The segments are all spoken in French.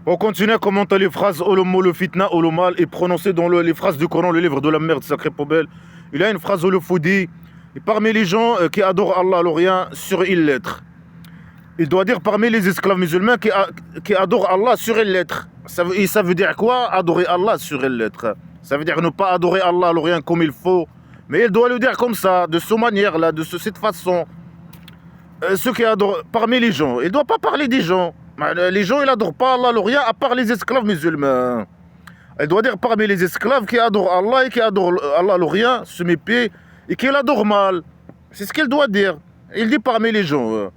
On continue à commenter les phrases « Olomo le fitna, olomal » et prononcées dans les phrases du Coran, le livre de la merde, sacrée poubelle. Il y a une phrase où le fou dit « Parmi les gens qui adorent Allah l'Orient sur une lettre ». Il doit dire parmi les esclaves musulmans qui adorent Allah sur une lettre. Ça veut dire quoi, adorer Allah sur une lettre? Ça veut dire ne pas adorer Allah l'Orient comme il faut. Mais il doit le dire comme ça, de cette manière-là, cette façon. Ceux qui adorent, parmi les gens, il ne doit pas parler des gens. Les gens, ils n'adorent pas Allah l'Orient à part les esclaves musulmans. Il doit dire parmi les esclaves qui adorent Allah et qui adorent Allah l'Orient, semi-pied, et qui l'adorent mal. C'est ce qu'il doit dire. Il dit parmi les gens,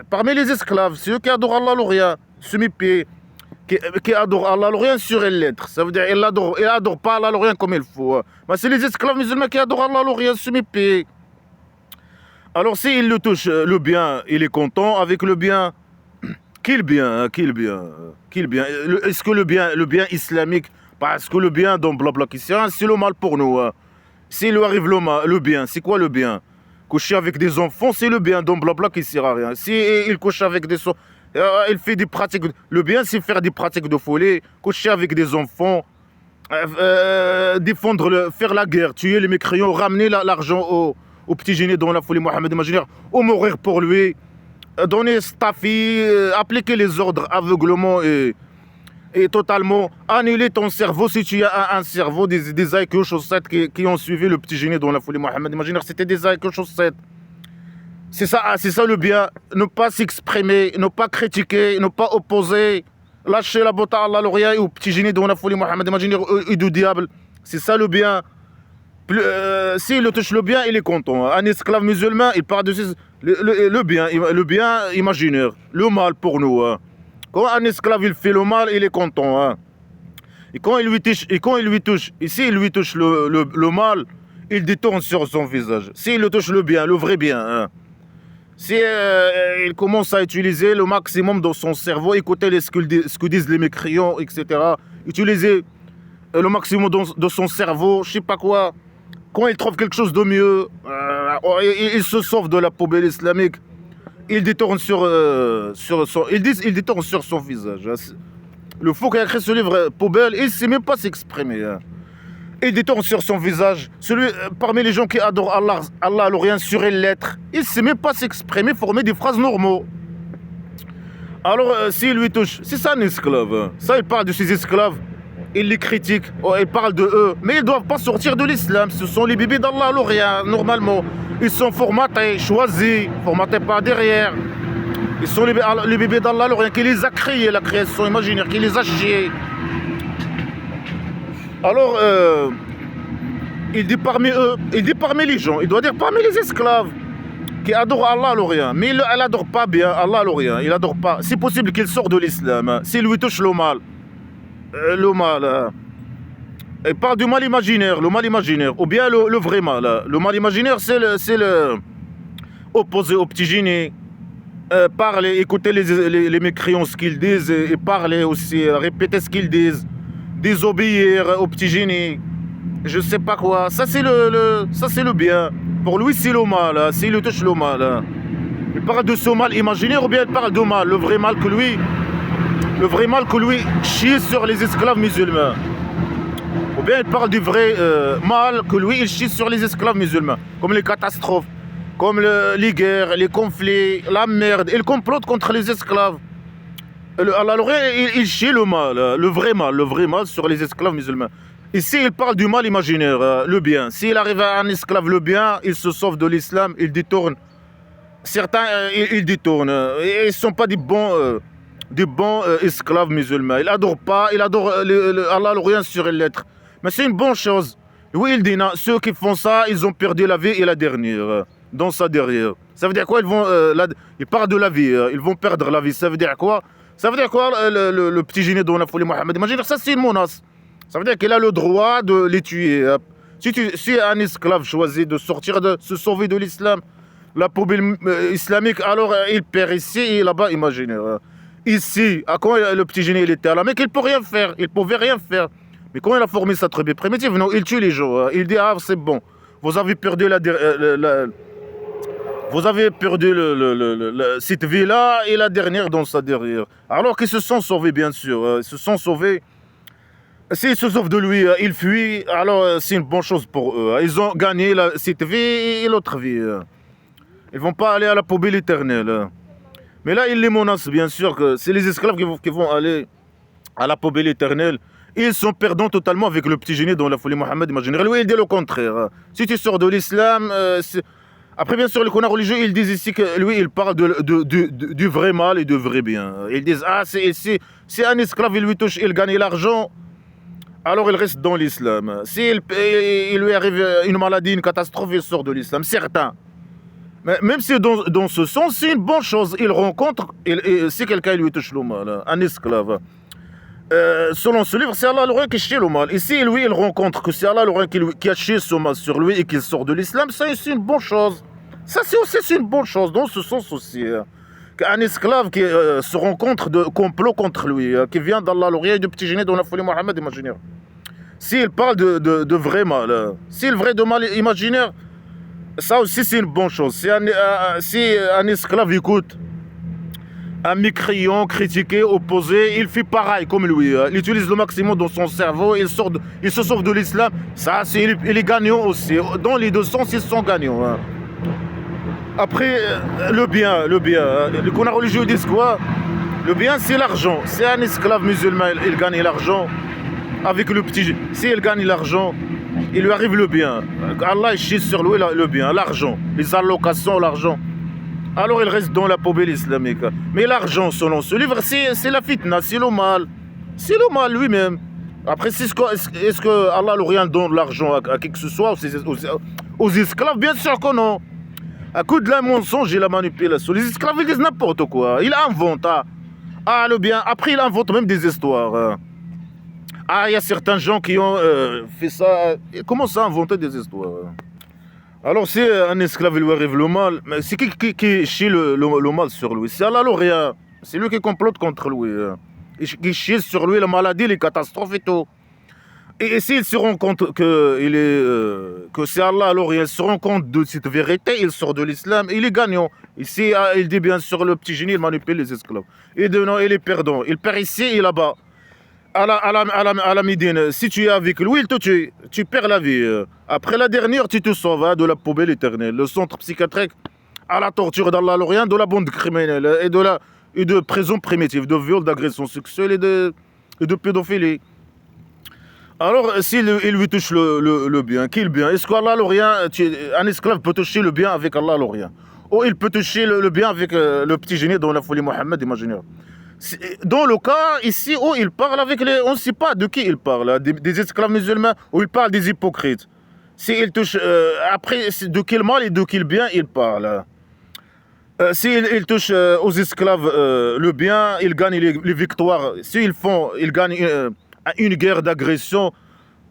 parmi les esclaves, ceux qui adorent Allah l'Orient, semi-pied, qui adorent Allah l'Orient sur une lettre. Ça veut dire qu'il n'adore pas Allah l'Orient comme il faut. C'est les esclaves musulmans qui adorent Allah l'Orient, semi-pied. Alors s'il le touche le bien, il est content avec le bien. Quel bien, quel bien, quel bien. Est-ce que le bien islamique, parce que le bien dans blabla christian, c'est le mal pour nous. S'il lui arrive le bien, c'est quoi le bien? Coucher avec des enfants, c'est le bien dans blabla qui ne sert à rien. S'il couche avec des enfants, il fait des pratiques. Le bien, c'est faire des pratiques de folie, coucher avec des enfants, faire la guerre, tuer les mécréants, ramener l'argent au petit génie dans la folie Mohamed imaginaire, ou mourir pour lui. Donner staffi, appliquer les ordres aveuglement et totalement annuler ton cerveau si tu as un cerveau, des IQ chaussettes qui ont suivi le petit génie dans la folie Mohamed imaginaire, c'était des IQ chaussettes. C'est ça le bien, ne pas s'exprimer, ne pas critiquer, ne pas opposer, lâcher la botte à Allah l'Orient et au petit génie dans la folie Mohamed imaginaire et du diable. C'est ça le bien. S'il le touche le bien, il est content. Un esclave musulman, il parle de le bien imaginaire, le mal pour nous. Quand un esclave il fait le mal, il est content. Et quand il lui touche, et s'il lui touche le mal, il détourne sur son visage. S'il le touche le bien, le vrai bien, si il commence à utiliser le maximum dans son cerveau, écouter ce que disent les mécréants, etc. Utiliser le maximum de son cerveau, je sais pas quoi. Quand il trouve quelque chose de mieux, il se sauve de la poubelle islamique. Il détourne sur son visage. Le fou qui a écrit ce livre poubelle, il ne sait même pas s'exprimer. Il détourne sur son visage. Parmi les gens qui adorent Allah l'Orient sur une lettre, il ne sait même pas s'exprimer, former des phrases normaux. Alors, s'il lui touche, c'est ça un esclave. Ça, il parle de ses esclaves. Il les critique, il parle de eux, mais ils ne doivent pas sortir de l'islam. Ce sont les bébés d'Allah l'Orient, normalement. Ils sont formatés, choisis, formatés par derrière. Ils sont les bébés d'Allah l'Orient qui les a créés, la création imaginaire, qui les a chiés. Alors, il dit parmi eux, il dit parmi les gens, il doit dire parmi les esclaves qui adorent Allah l'Orient. Mais il n'adore pas bien Allah l'Orient, il n'adore pas. C'est possible qu'il sorte de l'islam, s'il lui touche le mal. Le mal, il parle du mal imaginaire, ou bien le vrai mal. Le mal imaginaire, c'est le opposé au petit génie. Parler, écouter les mécréants ce qu'ils disent, et parler aussi, répéter ce qu'ils disent, désobéir au petit génie, je sais pas quoi. Ça c'est le bien. Pour lui c'est le mal, s'il le touche le mal. Il parle de ce mal imaginaire ou bien il parle de mal, le vrai mal que lui chie sur les esclaves musulmans. Ou bien il parle du vrai mal que lui il chie sur les esclaves musulmans, comme les catastrophes, comme les guerres, les conflits, la merde. Il complote contre les esclaves. Alors il chie le mal, le vrai mal sur les esclaves musulmans. Ici il parle du mal imaginaire, le bien. S'il arrive à un esclave le bien, il se sauve de l'islam, il détourne. Certains ils détournent. Ils ne sont pas des bons esclaves musulmans. Il adore Allah l'Orient sur une lettre. Mais c'est une bonne chose. Oui, il dit non, ceux qui font ça, ils ont perdu la vie et la dernière. Dans sa derrière. Ça veut dire quoi? Il parle de la vie. Ils vont perdre la vie. Ça veut dire quoi? Ça veut dire quoi le petit génie dans la folie Mohamed imaginaire? Ça c'est une menace. Ça veut dire qu'il a le droit de les tuer. Si un esclave choisit de se sauver de l'islam, la poubelle islamique, alors il perd ici et là-bas imaginaire. Ici, quand le petit génie il était à la Mecque, il ne peut rien faire, il ne pouvait rien faire. Mais quand il a formé sa tribu primitive, non, il tue les gens. Il dit, ah c'est bon, vous avez perdu Vous avez perdu cette vie-là et la dernière dans sa derrière. Alors qu'ils se sont sauvés, bien sûr. Ils se sont sauvés. S'ils se sauvent de lui, ils fuient, alors c'est une bonne chose pour eux. Ils ont gagné cette vie et l'autre vie. Ils vont pas aller à la poubelle éternelle. Mais là, ils les menacent, bien sûr, que c'est les esclaves qui vont aller à la poubelle éternelle. Ils sont perdants totalement avec le petit génie dans la folie Mohammed. Imaginez, lui, il dit le contraire. Si tu sors de l'islam... Après, bien sûr, les connards religieux, ils disent ici que lui, il parle du vrai mal et du vrai bien. Ils disent, ah, c'est un esclave, il lui touche, il gagne l'argent, alors il reste dans l'islam. S'il il lui arrive une maladie, une catastrophe, il sort de l'islam, certain. Mais même si dans ce sens, c'est une bonne chose. Il rencontre, si quelqu'un lui touche le mal, un esclave. Selon ce livre, c'est Allah le Roi qui chie le mal. Ici, lui, il rencontre que c'est Allah le Roi qui a chié ce mal sur lui et qu'il sort de l'islam. Ça, c'est une bonne chose. Ça, c'est aussi une bonne chose, dans ce sens aussi. Qu'un esclave qui se rencontre de complot contre lui, qui vient d'Allah le Roi et du petit génie dans la folie Mohammed imaginaire. S'il parle de vrai mal, si le vrai de mal imaginaire, ça aussi, c'est une bonne chose. Si un esclave écoute un mécréant, critiqué, opposé, il fait pareil comme lui. Il utilise le maximum dans son cerveau, il se sauve de l'islam. Ça, il est gagnant aussi. Dans les deux sens, ils sont gagnants. Après, le bien. Les connards religieux disent quoi? Le bien, c'est l'argent. C'est un esclave musulman, il gagne l'argent avec le petit. Si il gagne l'argent, il lui arrive le bien. Allah, il chie sur lui le bien, l'argent, les allocations, l'argent. Alors il reste dans la poubelle islamique. Mais l'argent, selon ce livre, c'est la fitna, c'est le mal. C'est le mal lui-même. Après, est-ce que Allah le rien donne l'argent à qui que ce soit, aux esclaves? Bien sûr que non. À coup de la mensonge et la manipulation. Les esclaves, ils disent n'importe quoi. Ils inventent. Le bien. Après, ils inventent même des histoires. Il y a certains gens qui ont fait ça. Ils commencent à inventer des histoires. Alors, si un esclave lui arrive le mal, mais c'est qui chie le mal sur lui? C'est Allah le Roi. C'est lui qui complote contre lui. Qui chie sur lui la maladie, les catastrophes et tout. Et s'il se rend compte que c'est Allah le Roi, il se rend compte de cette vérité, il sort de l'islam, il est gagnant. Ici, il dit bien sûr le petit génie, il manipule les esclaves. Et non, il est perdant. Il perd ici et là-bas. À la Médine, si tu es avec lui, il te tue. Tu perds la vie. Après la dernière, tu te sauves de la poubelle éternelle. Le centre psychiatrique à la torture d'Allah le Roi, de la bande criminelle et de prison primitive, de viol, d'agression sexuelle et de pédophilie. Alors, s'il lui touche le bien, qui est le bien? Est-ce qu'Allah le Roi, un esclave peut toucher le bien avec Allah le Roi? Ou il peut toucher le bien avec le petit génie dans la folie Mohammed, imaginez. Dans le cas ici où il parle avec on ne sait pas de qui il parle, des esclaves musulmans, où il parle des hypocrites. S'il touche, après, de quel mal et de quel bien il parle. S'il touche aux esclaves le bien, il gagne les victoires. S'ils gagnent une guerre d'agression,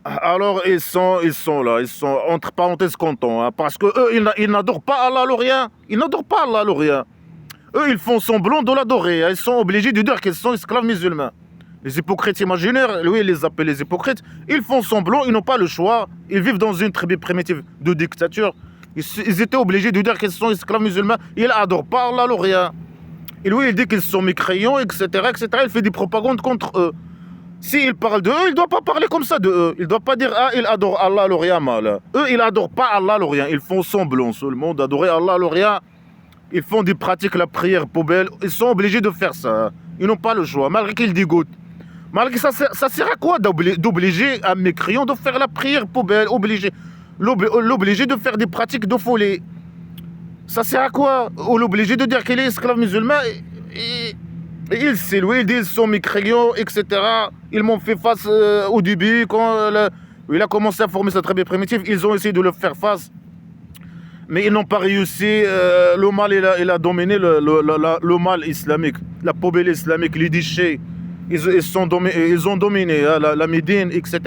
alors ils sont là, ils sont entre parenthèses contents, parce que eux, ils n'adorent pas Allah le Roi. Ils n'adorent pas Allah le Roi. Eux, ils font semblant de l'adorer. Ils sont obligés de dire qu'ils sont esclaves musulmans. Les hypocrites imaginaires, lui, il les appelle les hypocrites. Ils font semblant, ils n'ont pas le choix. Ils vivent dans une tribu primitive de dictature. Ils étaient obligés de dire qu'ils sont esclaves musulmans. Ils n'adorent pas Allah le Roi. Et lui, il dit qu'ils sont mécréants, etc., etc. Il fait des propagandes contre eux. S'il parle d'eux, il ne doit pas parler comme ça de eux. Il ne doit pas dire, il adore Allah le Roi mal. Eux, ils n'adorent pas Allah le Roi. Ils font semblant seulement d'adorer Allah le Roi. Ils font des pratiques, la prière poubelle. Ils sont obligés de faire ça. Ils n'ont pas le choix, malgré qu'ils dégoûtent. Malgré ça sert à quoi d'obliger un mécréant de faire la prière poubelle, l'obliger de faire des pratiques de folie? Ça sert à quoi? Ou l'obliger de dire qu'il est esclave musulman et il sait, lui, il dit ils sont mécréants, etc. Ils m'ont fait face au début, quand il a commencé à former sa tribu primitive, ils ont essayé de le faire face. Mais ils n'ont pas réussi. Le mal, il a dominé le mal islamique, la poubelle islamique, les déchets. Ils ont dominé la Médine, etc.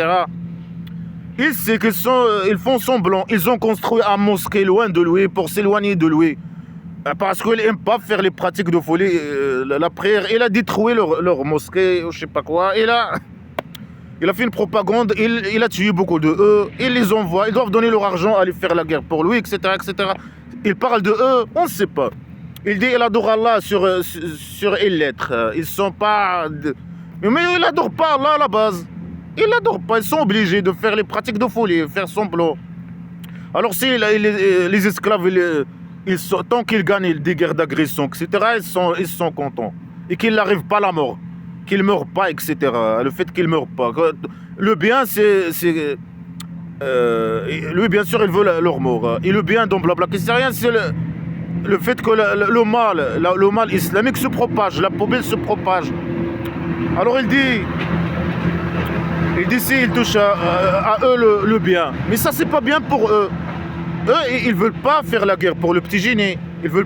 Ils font semblant. Ils ont construit un mosquée loin de lui pour s'éloigner de lui. Parce qu'ils n'aiment pas faire les pratiques de folie, la prière. Il a détruit leur mosquée, je ne sais pas quoi. Il a fait une propagande, il a tué beaucoup de eux, il les envoie, ils doivent donner leur argent à aller faire la guerre pour lui, etc., etc. Il parle de eux, on ne sait pas. Il dit il adore Allah sur une lettre. Ils sont pas... Mais il n'adore pas Allah à la base. Ils n'adorent pas, ils sont obligés de faire les pratiques de folie, faire semblant. Alors si les esclaves, tant qu'ils gagnent des guerres d'agression, etc., ils sont contents. Et qu'ils n'arrivent pas à la mort. Qu'ils ne meurent pas, etc. Le fait qu'ils ne meurent pas. Le bien, lui, bien sûr, il veut leur mort. Et le bien, donc, blabla, c'est rien, c'est le fait que le mal islamique se propage, la poubelle se propage. Alors il dit s'ils touchent à eux le bien. Mais ça, c'est pas bien pour eux. Eux, ils veulent pas faire la guerre pour le petit génie. Ils veulent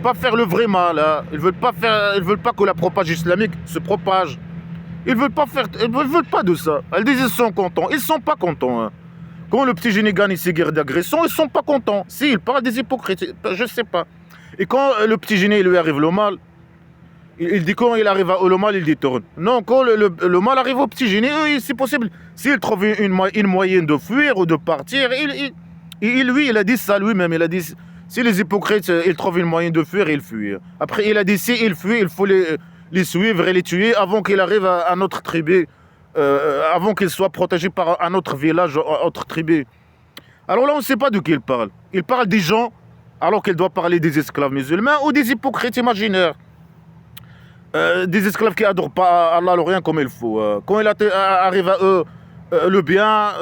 pas faire le vrai mal. Hein. Ils veulent pas que la propage islamique se propage. Ils veulent pas de ça. Elles disent ils sont contents. Ils sont pas contents. Hein. Quand le petit génie gagne ses guerres d'agression, ils sont pas contents. Si, ils parlent des hypocrites, je sais pas. Et quand le petit génie lui arrive le mal, il dit quand il arrive le mal, il détourne. Non, quand le mal arrive au petit génie, c'est possible. S'il trouve une moyenne de fuir ou de partir, il a dit ça lui-même. Il a dit, si les hypocrites, ils trouvent une moyenne de fuir, ils fuient. Après, il a dit, si ils fuient, il faut les suivre et les tuer avant qu'il arrive à notre tribu, avant qu'ils soient protégés par un autre village, autre tribu. Alors là, on ne sait pas de qui il parle. Il parle des gens, alors qu'il doit parler des esclaves musulmans ou des hypocrites imaginaires. Des esclaves qui n'adorent pas Allah, le rien comme il faut. Quand il arrive à eux, le bien,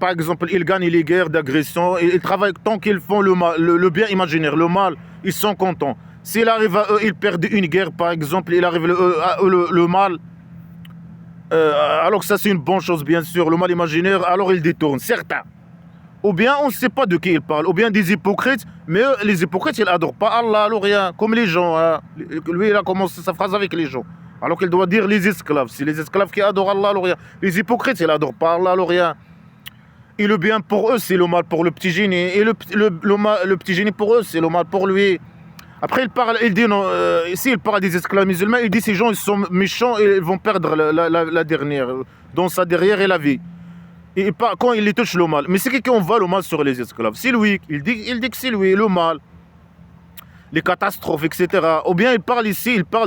par exemple, ils gagnent les guerres d'agression, ils travaillent tant qu'ils font le bien imaginaire, le mal, ils sont contents. S'il arrive à eux, ils perdent une guerre, par exemple, il arrive à eux le mal, alors que ça c'est une bonne chose, bien sûr, le mal imaginaire, alors ils détournent, certains. Ou bien on ne sait pas de qui ils parlent, ou bien des hypocrites, mais eux, les hypocrites, ils n'adorent pas Allah, le rien, comme les gens. Hein. Lui, il a commencé sa phrase avec les gens. Alors qu'il doit dire les esclaves. C'est les esclaves qui adorent Allah, le rien. Les hypocrites, ils n'adorent pas Allah, le rien. Et le bien pour eux, c'est le mal pour le petit génie. Et le petit génie pour eux, c'est le mal pour lui. Après, il dit, non, ici, il parle des esclaves musulmans, il dit ces gens, ils sont méchants et ils vont perdre la dernière. Dans sa derrière et la vie. Et quand il les touche le mal. Mais c'est qui envoie le mal sur les esclaves? C'est lui. Il dit que c'est lui, le mal. Les catastrophes, etc. Ou bien il parle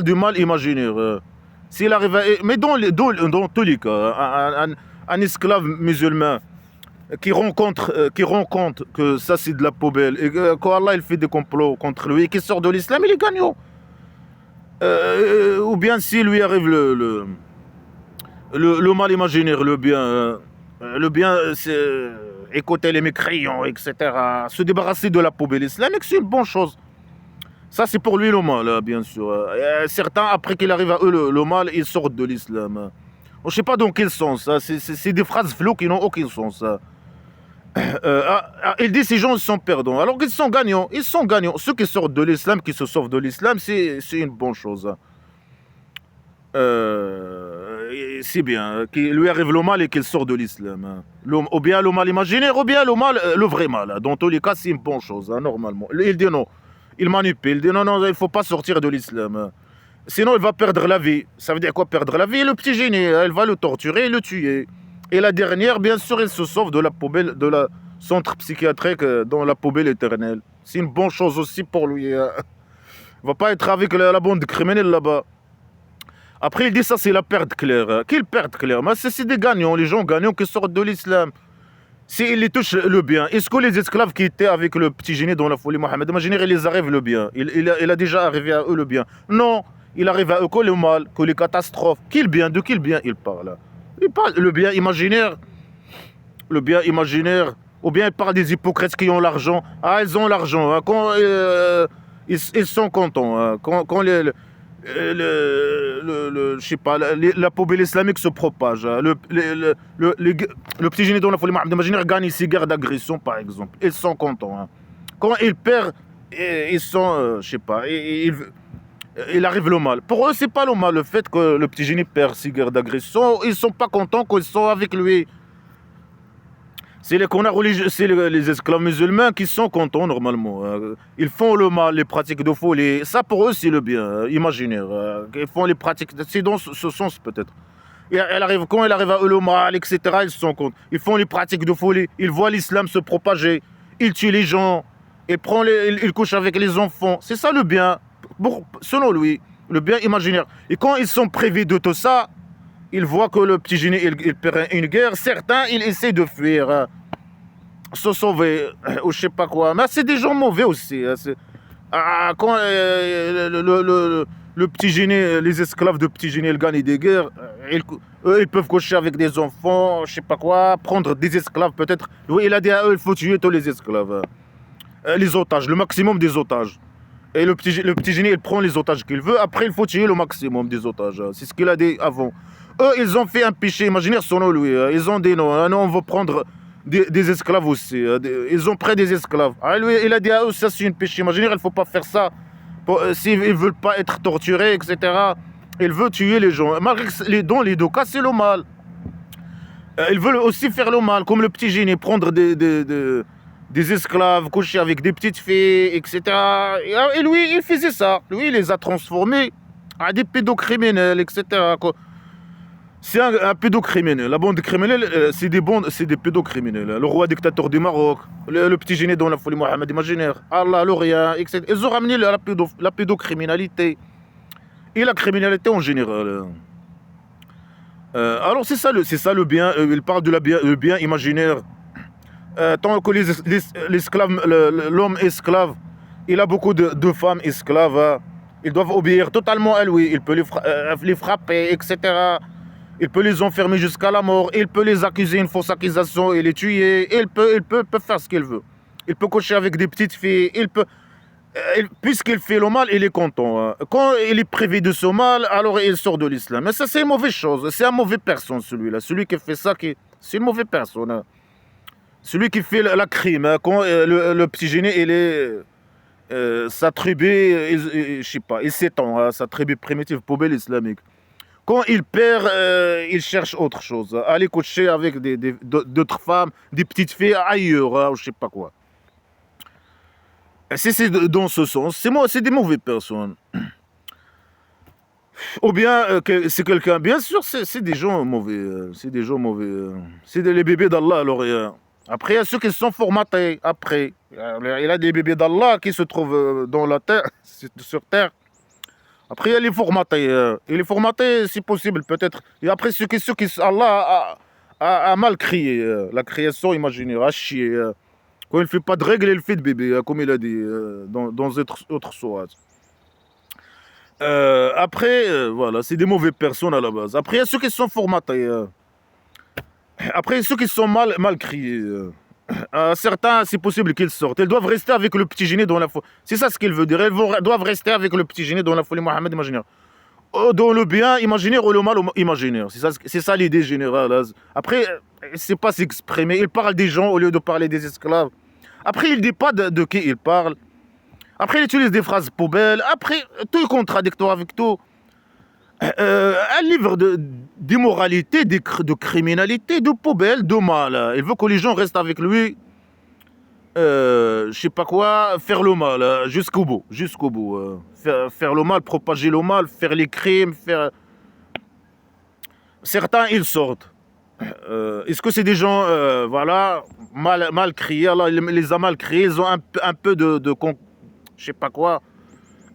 du mal imaginaire. S'il arrive à... Mais dans tous les cas, un esclave musulman qui rencontre que ça c'est de la poubelle, et quand Allah il fait des complots contre lui et qu'il sort de l'islam, il est gagnant. Ou bien s'il lui arrive le mal imaginaire, le bien, c'est écouter les mécréants, etc. Se débarrasser de la poubelle islamique, c'est une bonne chose. Ça, c'est pour lui le mal, bien sûr. Certains, après qu'il arrive à eux le mal, ils sortent de l'islam. Je ne sais pas dans quel sens. C'est des phrases floues qui n'ont aucun sens. Il dit ces gens sont perdants, alors qu'ils sont gagnants. Ils sont gagnants. Ceux qui sortent de l'islam, qui se sauvent de l'islam, c'est une bonne chose. C'est bien, qu'il lui arrive le mal et qu'il sort de l'islam. Ou bien le mal imaginaire, ou bien le vrai mal. Dans tous les cas, c'est une bonne chose, normalement. Il dit non. Il manipule. Il dit non, il ne faut pas sortir de l'islam. Sinon, il va perdre la vie. Ça veut dire quoi, perdre la vie? Le petit génie, elle va le torturer et le tuer. Et la dernière, bien sûr, il se sauve de la poubelle, de la centre psychiatrique dans la poubelle éternelle. C'est une bonne chose aussi pour lui. Il ne va pas être avec la bande criminelle là-bas. Après, il dit ça, c'est la perte claire. Quelle perte claire? Mais c'est des gagnants, les gens gagnants qui sortent de l'islam. S'ils les touchent le bien, est-ce que les esclaves qui étaient avec le petit génie dans la folie Mohammed, imaginez, il les arrive le bien. Il a déjà arrivé à eux le bien. Non, il arrive à eux que le mal, que les catastrophes. Quel bien? De quel bien il parle? Il parle le bien imaginaire. Le bien imaginaire. Ou bien il parle des hypocrites qui ont l'argent. Ah, ils ont l'argent. Hein. Quand ils sont contents. Hein. Quand je sais pas, la poubelle islamique se propage. Hein. Le petit génie dans la folie imaginaire gagne ses guerres d'agression, par exemple. Ils sont contents. Hein. Quand ils perdent, ils sont, je sais pas, il arrive le mal. Pour eux, c'est pas le mal. Le fait que le petit génie perd ses guerres d'agression, ils sont pas contents qu'ils sont avec lui. C'est les esclaves musulmans qui sont contents normalement. Ils font le mal, les pratiques de folie. Ça pour eux c'est le bien imaginaire. Ils font les pratiques, c'est dans ce sens peut-être. Et quand il arrive à eux le mal, etc., ils sont contents. Ils font les pratiques de folie. Ils voient l'islam se propager. Ils tuent les gens. il couche avec les enfants. C'est ça le bien, selon lui, le bien imaginaire. Et quand ils sont privés de tout ça, ils voient que le petit génie, il perd une guerre. Certains, ils essaient de fuir, se sauver, ou je sais pas quoi. Mais c'est des gens mauvais aussi. Quand le petit génie, les esclaves de petit génie, ils gagnent des guerres, eux, ils peuvent coucher avec des enfants, je sais pas quoi, prendre des esclaves peut-être. Oui, il a dit à eux, il faut tuer tous les esclaves. Les otages, le maximum des otages. Et le petit génie, il prend les otages qu'il veut. Après, il faut tuer le maximum des otages. C'est ce qu'il a dit avant. Eux, ils ont fait un péché imaginaire selon lui. Ils ont dit non, non on va prendre des esclaves aussi. Ils ont pris des esclaves. Lui, il a dit à eux, ça c'est un péché imaginaire, il ne faut pas faire ça. S'ils ne veulent pas être torturés, etc., ils veulent tuer les gens. Malgré que dans les deux cas, c'est le mal. Ils veulent aussi faire le mal, comme le petit génie, prendre des esclaves, coucher avec des petites filles, etc. Et lui, il faisait ça. Lui, il les a transformés en des pédocriminels, etc. C'est un pédocriminel. La bande criminelle, c'est des pédocriminels. Le roi dictateur du Maroc, le petit génie dans la folie Mohamed imaginaire, Allah, l'Orient, etc. Ils ont ramené la pédocriminalité et la criminalité en général. Alors c'est ça le bien. Il parle de le bien imaginaire. Tant que l'esclave, l'homme esclave, il a beaucoup de femmes esclaves. Ils doivent obéir totalement à lui. Il peut les frapper, etc. Il peut les enfermer jusqu'à la mort. Il peut les accuser une fausse accusation et les tuer. Il peut faire ce qu'il veut. Il peut coucher avec des petites filles. Puisqu'il fait le mal, il est content. Quand il est privé de ce mal, alors il sort de l'islam. Mais ça, c'est une mauvaise chose. C'est une mauvaise personne, celui-là. Celui qui fait ça, c'est une mauvaise personne. Celui qui fait la crime. Quand le petit génie, il est... sa tribu, je sais pas, il s'étend. Sa tribu primitive, poubelle islamique. Quand il perd, il cherche autre chose. Aller coucher avec d'autres femmes, des petites filles ailleurs, je sais pas quoi. C'est dans ce sens. C'est des mauvaises personnes. Ou bien, c'est quelqu'un... Bien sûr, c'est des gens mauvais. C'est des gens mauvais. C'est les bébés d'Allah, alors... Après, il y a ceux qui sont formatés. Après, il y a des bébés d'Allah qui se trouvent dans la terre, sur terre. Après, il y a les formatés. Et les formatés, c'est possible, peut-être. Et après, ceux qui Allah a mal créé. La création imaginaire, a chier. Quand il ne fait pas de règles, il fait de bébé, comme il a dit dans autre sourate. Après, voilà, c'est des mauvaises personnes à la base. Après, il y a ceux qui sont formatés. Après, ceux qui sont mal criés, certains, c'est possible qu'ils sortent. Ils doivent rester avec le petit génie dans la folie. C'est ça ce qu'il veut dire. Ils doivent rester avec le petit génie dans la folie Mohamed imaginaire. Dans le bien imaginaire ou le mal imaginaire. C'est ça l'idée générale. Après, il ne sait pas s'exprimer. Il parle des gens au lieu de parler des esclaves. Après, il ne dit pas de qui il parle. Après, il utilise des phrases poubelles. Après, tout est contradictoire avec tout. Un livre d'immoralité, de criminalité, de poubelle, de mal. Il veut que les gens restent avec lui, je sais pas quoi, faire le mal, jusqu'au bout. Faire le mal, propager le mal, faire les crimes, Certains, ils sortent. Est-ce que c'est des gens, voilà, mal criés, Allah il les a mal criés, ils ont un peu je sais pas quoi,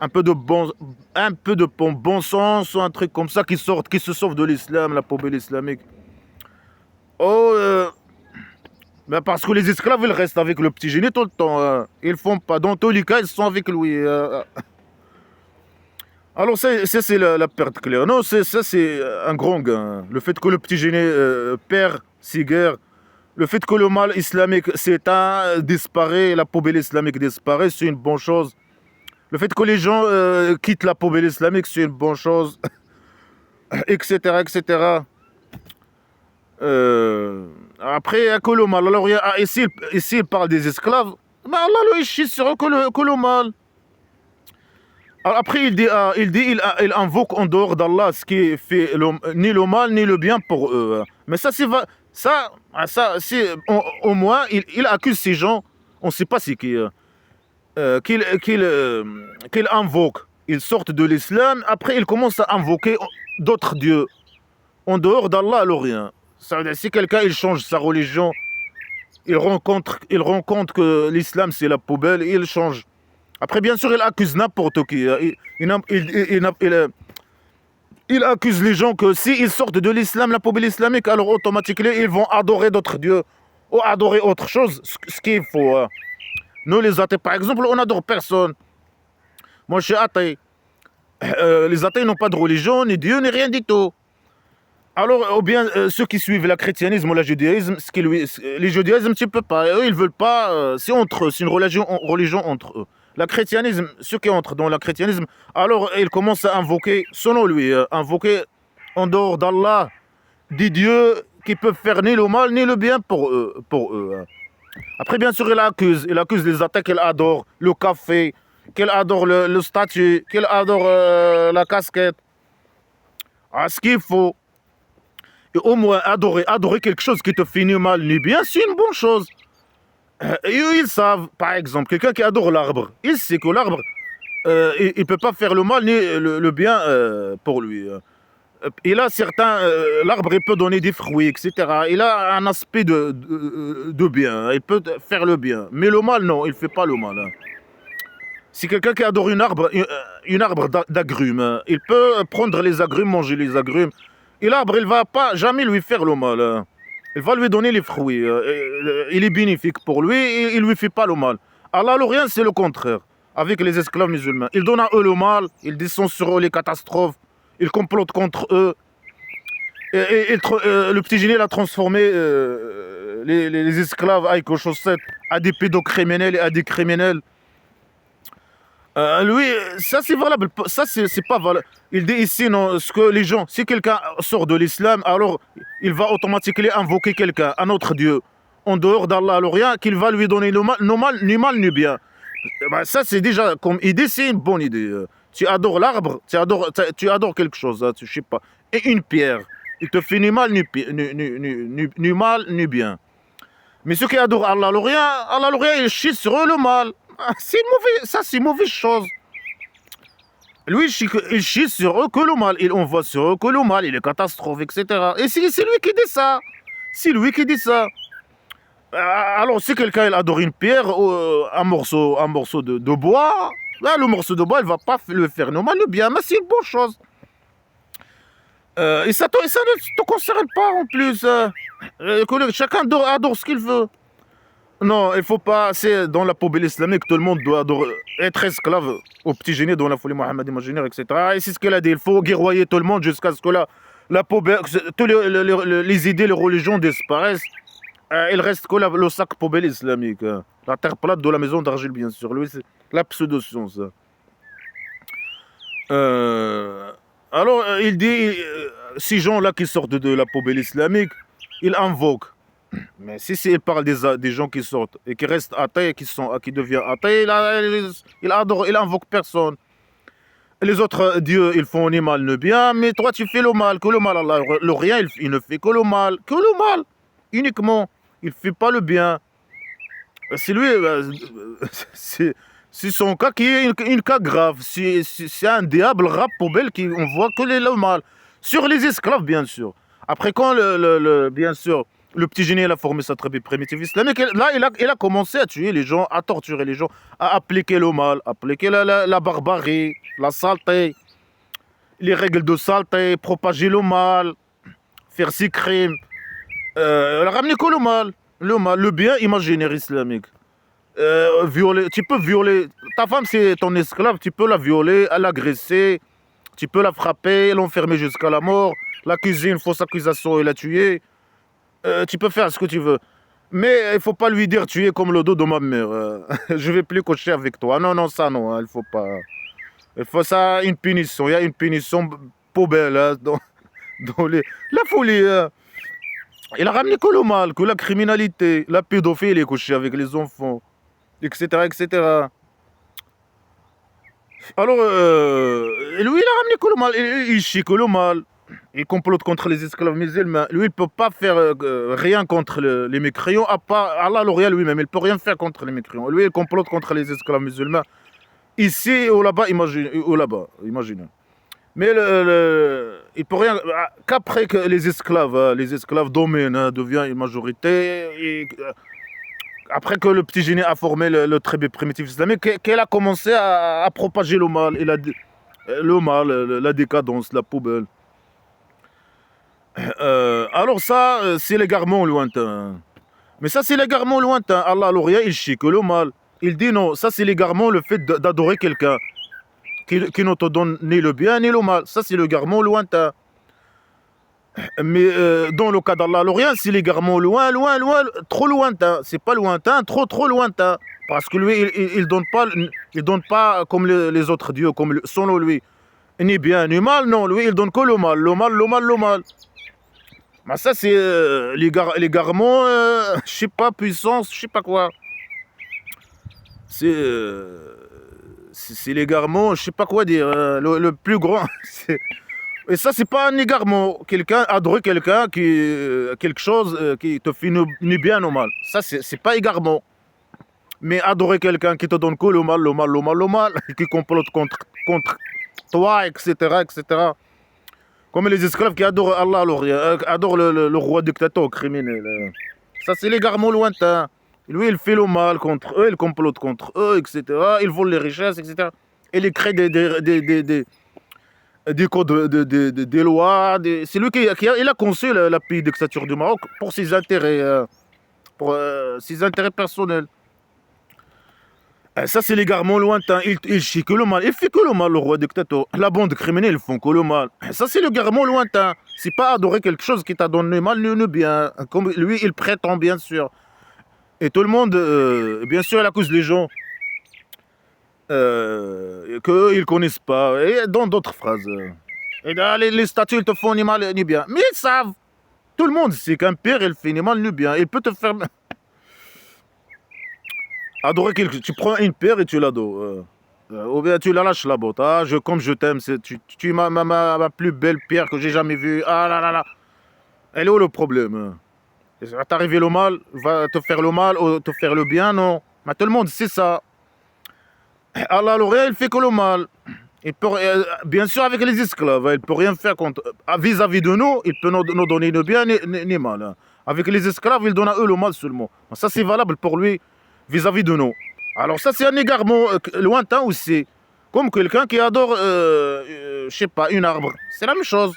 un peu de bon sens ou un truc comme ça qui se sauve de l'islam, la poubelle islamique. Oh, ben parce que les esclaves, ils restent avec le petit génie tout le temps. Ils font pas. Dans tous les cas, ils sont avec lui. Alors ça c'est la perte claire. Non, ça c'est un grand gain. Le fait que le petit génie perd ses guerres, le fait que le mal islamique s'éteint, disparaît, la poubelle islamique disparaît, c'est une bonne chose. Le fait que les gens quittent la poubelle islamique, c'est une bonne chose, etc., etc. Après, que le mal. Alors, ici, il parle des esclaves. Mais Allah, lui, il chie sur eux que le mal. Alors, après, il invoque en dehors d'Allah ce qui fait ni le mal, ni le bien pour eux. Mais ça, au moins, il accuse ces gens, on ne sait pas c'est qui. Qu'il invoque. Ils sortent de l'islam, après ils commencent à invoquer d'autres dieux en dehors d'Allah à l'Orient. Si quelqu'un il change sa religion, il rend compte que l'islam c'est la poubelle et il change. Après, bien sûr, il accuse n'importe qui. Il accuse les gens que s'ils sortent de l'islam, la poubelle islamique, alors automatiquement ils vont adorer d'autres dieux ou adorer autre chose, ce qu'il faut. Nous, les athées, par exemple, on n'adore personne. Moi, je suis athée. Les athées n'ont pas de religion, ni Dieu, ni rien du tout. Alors, ou bien ceux qui suivent le christianisme ou le judaïsme, les judaïsmes, tu peux pas. Eux, ils veulent pas. C'est entre eux, c'est une religion entre eux. Le christianisme, ceux qui entrent dans le christianisme, alors ils commencent à invoquer, selon lui, invoquer en dehors d'Allah des dieux qui peuvent faire ni le mal ni le bien pour eux. Après, bien sûr, il accuse les athées qu'elle adore le café, qu'elle adore le statut, qu'elle adore la casquette. Ah, ce qu'il faut. Et au moins, adorer quelque chose qui te fait ni mal ni bien, c'est une bonne chose. Et eux, ils savent, par exemple, quelqu'un qui adore l'arbre, il sait que l'arbre, il ne peut pas faire le mal ni le bien pour lui. Il a l'arbre, il peut donner des fruits, etc. Il a un aspect de bien, il peut faire le bien. Mais le mal, non, il ne fait pas le mal. Si quelqu'un qui adore une arbre d'agrumes, il peut prendre les agrumes, manger les agrumes. Et l'arbre, il ne va pas jamais lui faire le mal. Il va lui donner les fruits. Il est bénéfique pour lui et il ne lui fait pas le mal. Allah, le rien, c'est le contraire. Avec les esclaves musulmans. Il donne à eux le mal, il descend sur eux les catastrophes, il complote contre eux. Le petit génie, il a transformé les esclaves avec aux chaussettes à des pédocriminels et à des criminels. Lui, ça c'est valable, ça c'est pas valable. Il dit ici, non, ce que les gens, si quelqu'un sort de l'islam, alors il va automatiquement invoquer quelqu'un, un autre Dieu, en dehors d'Allah, le rien, qu'il va lui donner ni mal ni bien. Ben, ça c'est déjà, comme idée, c'est une bonne idée. Tu adores l'arbre, tu adores quelque chose, hein, je sais pas, et une pierre, il te fait ni mal ni mal ni bien. Mais ceux qui adorent Allah, le rien, il chie sur eux le mal. Ah, c'est une mauvaise chose. Lui, il chie sur eux que le mal. Il envoie sur eux que le mal, il est catastrophe, etc. Et c'est lui qui dit ça. C'est lui qui dit ça. Alors, si quelqu'un il adore une pierre ou un morceau de bois, là, le morceau de bois, il va pas le faire normal, le bien, mais c'est une bonne chose. Et ça ne te concerne pas en plus. Chacun adore ce qu'il veut. Non, il faut pas. C'est dans la poubelle islamique, tout le monde doit être esclave au petit génie dans la folie Mohammed imaginaire, etc. Et c'est ce qu'elle a dit. Il faut guerroyer tout le monde jusqu'à ce que la poubelle, tous les idées, les religions disparaissent. Il reste que le sac poubelle islamique. La terre plate de la maison d'argile, bien sûr. Lui, c'est la pseudo-science. Alors, il dit, ces gens-là qui sortent de la poubelle islamique, ils invoquent. Mais si il parle des gens qui sortent et qui restent athées, qui deviennent athées, il invoque personne. Les autres dieux, ils font ni mal ni bien, mais toi tu fais le mal, que le mal, Allah, le rien, il ne fait que le mal, uniquement. Il ne fait pas le bien. C'est lui, c'est son cas qui est un cas grave. C'est un diable rap poubelle qui on voit que le mal. Sur les esclaves, bien sûr. Après, quand bien sûr, le petit génie a formé sa tribu primitive islamique, là, il a commencé à tuer les gens, à torturer les gens, à appliquer le mal, appliquer la barbarie, la saleté, les règles de saleté, propager le mal, faire ses crimes. Ramener que le bien imaginaire islamique. Tu peux violer, ta femme c'est ton esclave, tu peux la violer, l'agresser, tu peux la frapper, l'enfermer jusqu'à la mort, l'accuser une fausse accusation et la tuer. Tu peux faire ce que tu veux. Mais il faut pas lui dire tu es comme le dos de ma mère. Je vais plus coucher avec toi. Non, non, ça non, il faut pas. Il faut ça, une punition. Il y a une punition poubelle dans la folie. Il a ramené que le mal, que la criminalité, la pédophilie, coucher avec les enfants, etc., etc. Alors, lui, il a ramené que le mal, il chie que le mal. Il complote contre les esclaves musulmans. Lui, il ne peut pas faire rien contre les mécréants, à part Allah l'Orient lui-même. Il ne peut rien faire contre les mécréants. Lui, il complote contre les esclaves musulmans. Ici ou là-bas, imagine. Mais il peut rien. Qu'après que les esclaves dominent, deviennent une majorité. après que le petit génie a formé le très primitif islamique, qu'elle a commencé à propager le mal, le mal, la décadence, la poubelle. Alors ça, c'est l'égarement lointain. Mais ça, c'est l'égarement lointain. Allah, alors, il chie que le mal. Il dit non, ça, c'est l'égarement, le fait d'adorer quelqu'un qui ne te donne ni le bien ni le mal. Ça, c'est l'égarement lointain. Mais dans le cas d'Allah, alors, c'est l'égarement loin, loin, loin, trop lointain. C'est pas lointain, trop lointain. Parce que lui, il donne pas comme les autres dieux, comme selon lui, ni bien ni mal. Non, lui, il donne que le mal, le mal, le mal, le mal. Mais ça, c'est l'égarement, je sais pas, puissance, je sais pas quoi. C'est c'est l'égarement, je sais pas quoi dire, le plus grand. Et ça, c'est pas un égarement. Quelqu'un, adorer quelqu'un qui, quelque chose qui te fait ni bien ou mal. Ça, c'est pas égarement. Mais adorer quelqu'un qui te donne que le mal, le mal, le mal, le mal, qui complote contre toi, etc., etc. Comme les esclaves qui adorent Allah, adorent le roi dictateur criminel. Ça, c'est l'égarement lointain. Lui, il fait le mal contre eux, il complote contre eux, etc. Il vole les richesses, etc. Et il crée des codes, des lois. C'est lui il a conçu la pays dictature du Maroc pour ses intérêts personnels. Ça, c'est l'égarement lointain. Il chie que le mal. Il fait que le mal, le roi dictateur. La bande criminelle, ils font que le mal. Ça, c'est l'égarement lointain. C'est pas adorer quelque chose qui t'a donné mal ni bien. Comme lui, il prétend, bien sûr. Et tout le monde, bien sûr, il accuse les gens qu'ils ne connaissent pas. Et dans d'autres phrases. Et là, les statues, ils te font ni mal ni bien. Mais ils savent. Tout le monde sait qu'un père, il fait ni mal ni bien. Il peut te faire... Adorer quelque chose. Tu prends une pierre et tu l'adores. Ou bien tu la lâches là-bas. Ah, comme je t'aime, tu es ma plus belle pierre que j'ai jamais vue. Ah là là là. Elle est où le problème? Va t'arriver le mal, va te faire le mal ou te faire le bien, non. Mais tout le monde sait ça. Allah, il fait que le mal. Il peut, bien sûr, avec les esclaves, il ne peut rien faire contre. Vis-à-vis de nous, il peut nous donner ni bien ni mal. Hein. Avec les esclaves, il donne à eux le mal seulement. Ça, c'est valable pour lui vis-à-vis de nous. Alors ça, c'est un égarement lointain aussi. Comme quelqu'un qui adore, je sais pas, un arbre. C'est la même chose.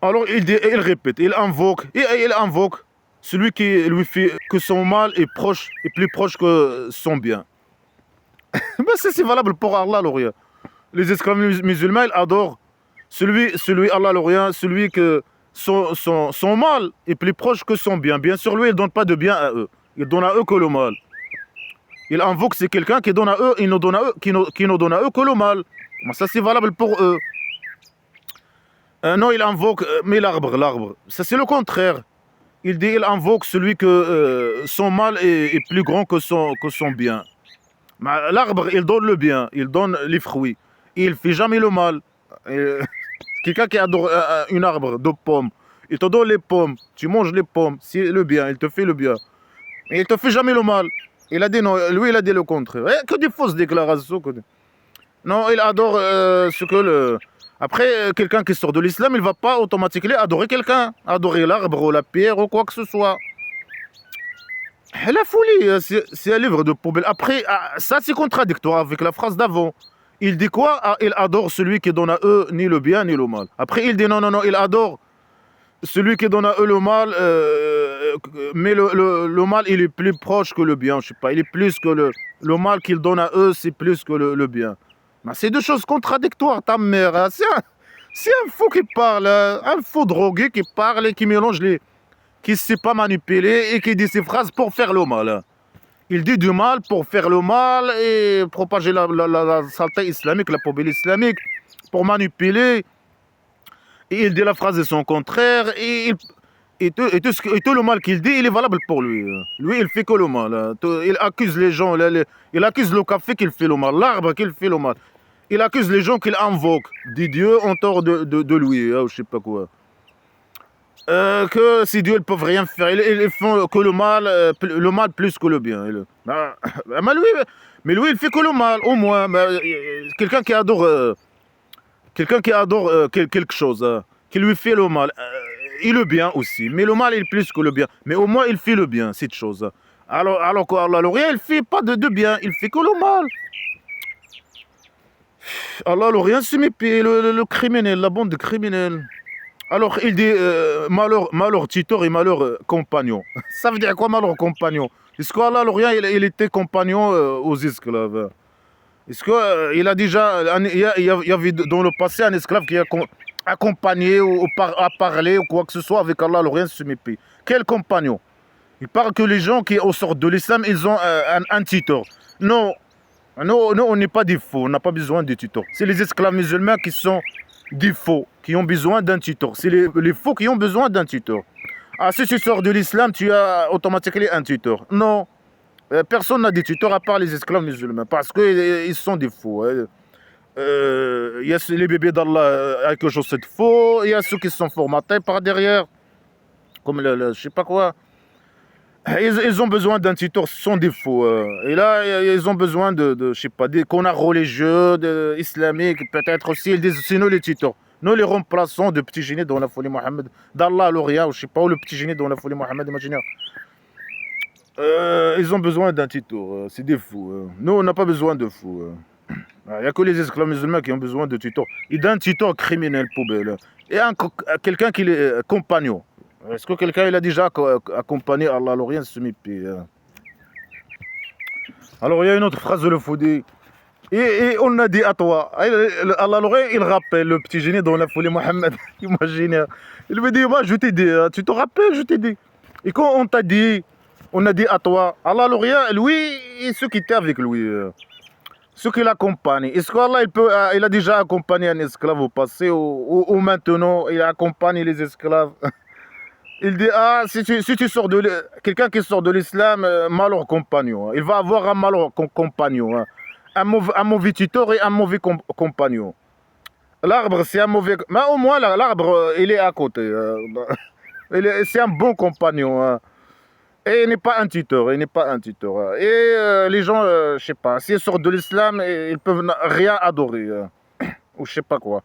Alors il répète, il invoque celui qui lui fait que son mal est plus proche que son bien. Ben c'est valable pour Allah l'Orient. Les esclaves musulmans, ils adorent celui Allah l'Orient, celui que son mal est plus proche que son bien. Bien sûr, lui, il ne donne pas de bien à eux. Il donne à eux que le mal. Il invoque, c'est quelqu'un qui donne à eux, qui ne donne à eux que le mal. Ben, ça, c'est valable pour eux. Non, il invoque, mais l'arbre. Ça, c'est le contraire. Il invoque celui que son mal est plus grand que son bien. L'arbre, il donne le bien, il donne les fruits. Il ne fait jamais le mal. Quelqu'un qui adore un arbre de pommes, il te donne les pommes, tu manges les pommes, c'est le bien, il te fait le bien. Mais il ne te fait jamais le mal. Il a dit non, lui, il a dit le contraire. Que des fausses déclarations. Non, il adore ce que le... Après, quelqu'un qui sort de l'islam, il ne va pas automatiquement adorer quelqu'un. Adorer l'arbre ou la pierre ou quoi que ce soit. La folie, c'est un livre de poubelle. Après, ça c'est contradictoire avec la phrase d'avant. Il dit quoi? Il adore celui qui donne à eux ni le bien ni le mal. Après, il dit non, il adore celui qui donne à eux le mal, mais le mal, il est plus proche que le bien. Je sais pas, il est plus que le mal qu'il donne à eux, c'est plus que le bien. Mais c'est deux choses contradictoires, ta mère. Hein. C'est un fou qui parle, hein. Un fou drogué qui parle et qui mélange qui ne sait pas manipuler et qui dit ces phrases pour faire le mal. Hein. Il dit du mal pour faire le mal et propager la saleté islamique, la poubelle islamique, pour manipuler. Et il dit la phrase de son contraire et tout le mal qu'il dit, il est valable pour lui. Lui, il fait que le mal. Il accuse les gens, il accuse le café qu'il fait le mal, l'arbre qu'il fait le mal. Il accuse les gens qu'il invoque, des dieux en tort de lui, je sais pas quoi. Que ces dieux ne peuvent rien faire, ils font que le mal plus que le bien. Mais lui, il fait que le mal, au moins. Quelqu'un qui adore quelque chose, qui lui fait le mal, et le bien aussi. Mais le mal est plus que le bien. Mais au moins, il fait le bien, cette chose. Alors qu'Allah, le rien, il fait pas de bien, il fait que le mal. Allah, le rien se méfie, le criminel, la bande de criminels. Alors, il dit malheur tuteur et malheur compagnon. Ça veut dire quoi, malheur compagnon? Est-ce qu'Allah, le rien, il était compagnon aux esclaves? Est-ce qu'il a déjà. Il y avait dans le passé un esclave qui a accompagné ou a parlé ou quoi que ce soit avec Allah, le rien se méfie. Quel compagnon? Il parle que les gens qui sortent de l'islam, ils ont un tuteur. Non, nous, on n'est pas des faux, on n'a pas besoin de tuteur. C'est les esclaves musulmans qui sont des faux, qui ont besoin d'un tuteur. C'est les faux qui ont besoin d'un tuteur. Ah, si tu sors de l'islam, tu as automatiquement un tuteur. Non, personne n'a de tuteur à part les esclaves musulmans, parce qu'ils sont des faux. Il y a les bébés d'Allah avec quelque chose de faux, il y a ceux qui sont formatés par derrière, comme je sais pas quoi. Ils ont besoin d'un tuteur, ce sont des faux. Et là, ils ont besoin je sais pas, des connards religieux, islamiques, peut-être aussi. Ils disent, c'est nous les tuteurs. Nous les remplaçons de petits génies dans la folie Mohammed. D'Allah, l'Orient, ou je sais pas, ou le petit génie dans la folie Mohammed, imaginez. Ils ont besoin d'un tuteur, c'est des fous. Nous, on n'a pas besoin de fous. Il n'y a que les esclaves musulmans qui ont besoin de tuteur. Et d'un tuteur criminel, poubelle. Et quelqu'un qui est compagnon. Est-ce que quelqu'un il a déjà accompagné Allah l'Orient se méfie? Alors il y a une autre phrase de le Foudi. Et on a dit à toi, Allah l'Orient il rappelle le petit génie dans la folie Mohammed. Imaginez. Il me dit, moi je t'ai dit, tu te rappelles, je t'ai dit. Et quand on t'a dit, on a dit à toi, Allah l'Orient, lui, et ceux qui étaient avec lui, ceux qui l'accompagnent. Est-ce qu'Allah il a déjà accompagné un esclave au passé ou maintenant il accompagne les esclaves? Il dit, ah, si tu sors quelqu'un qui sort de l'islam, malheur compagnon. Il va avoir un malheur compagnon. Un mauvais tuteur et un mauvais compagnon. L'arbre, c'est un mauvais. Mais au moins, l'arbre, il est à côté. C'est un bon compagnon. Et il n'est pas un tuteur. Il n'est pas un tuteur. Et les gens, je sais pas, s'ils sortent de l'islam, ils peuvent rien adorer. Ou je sais pas quoi.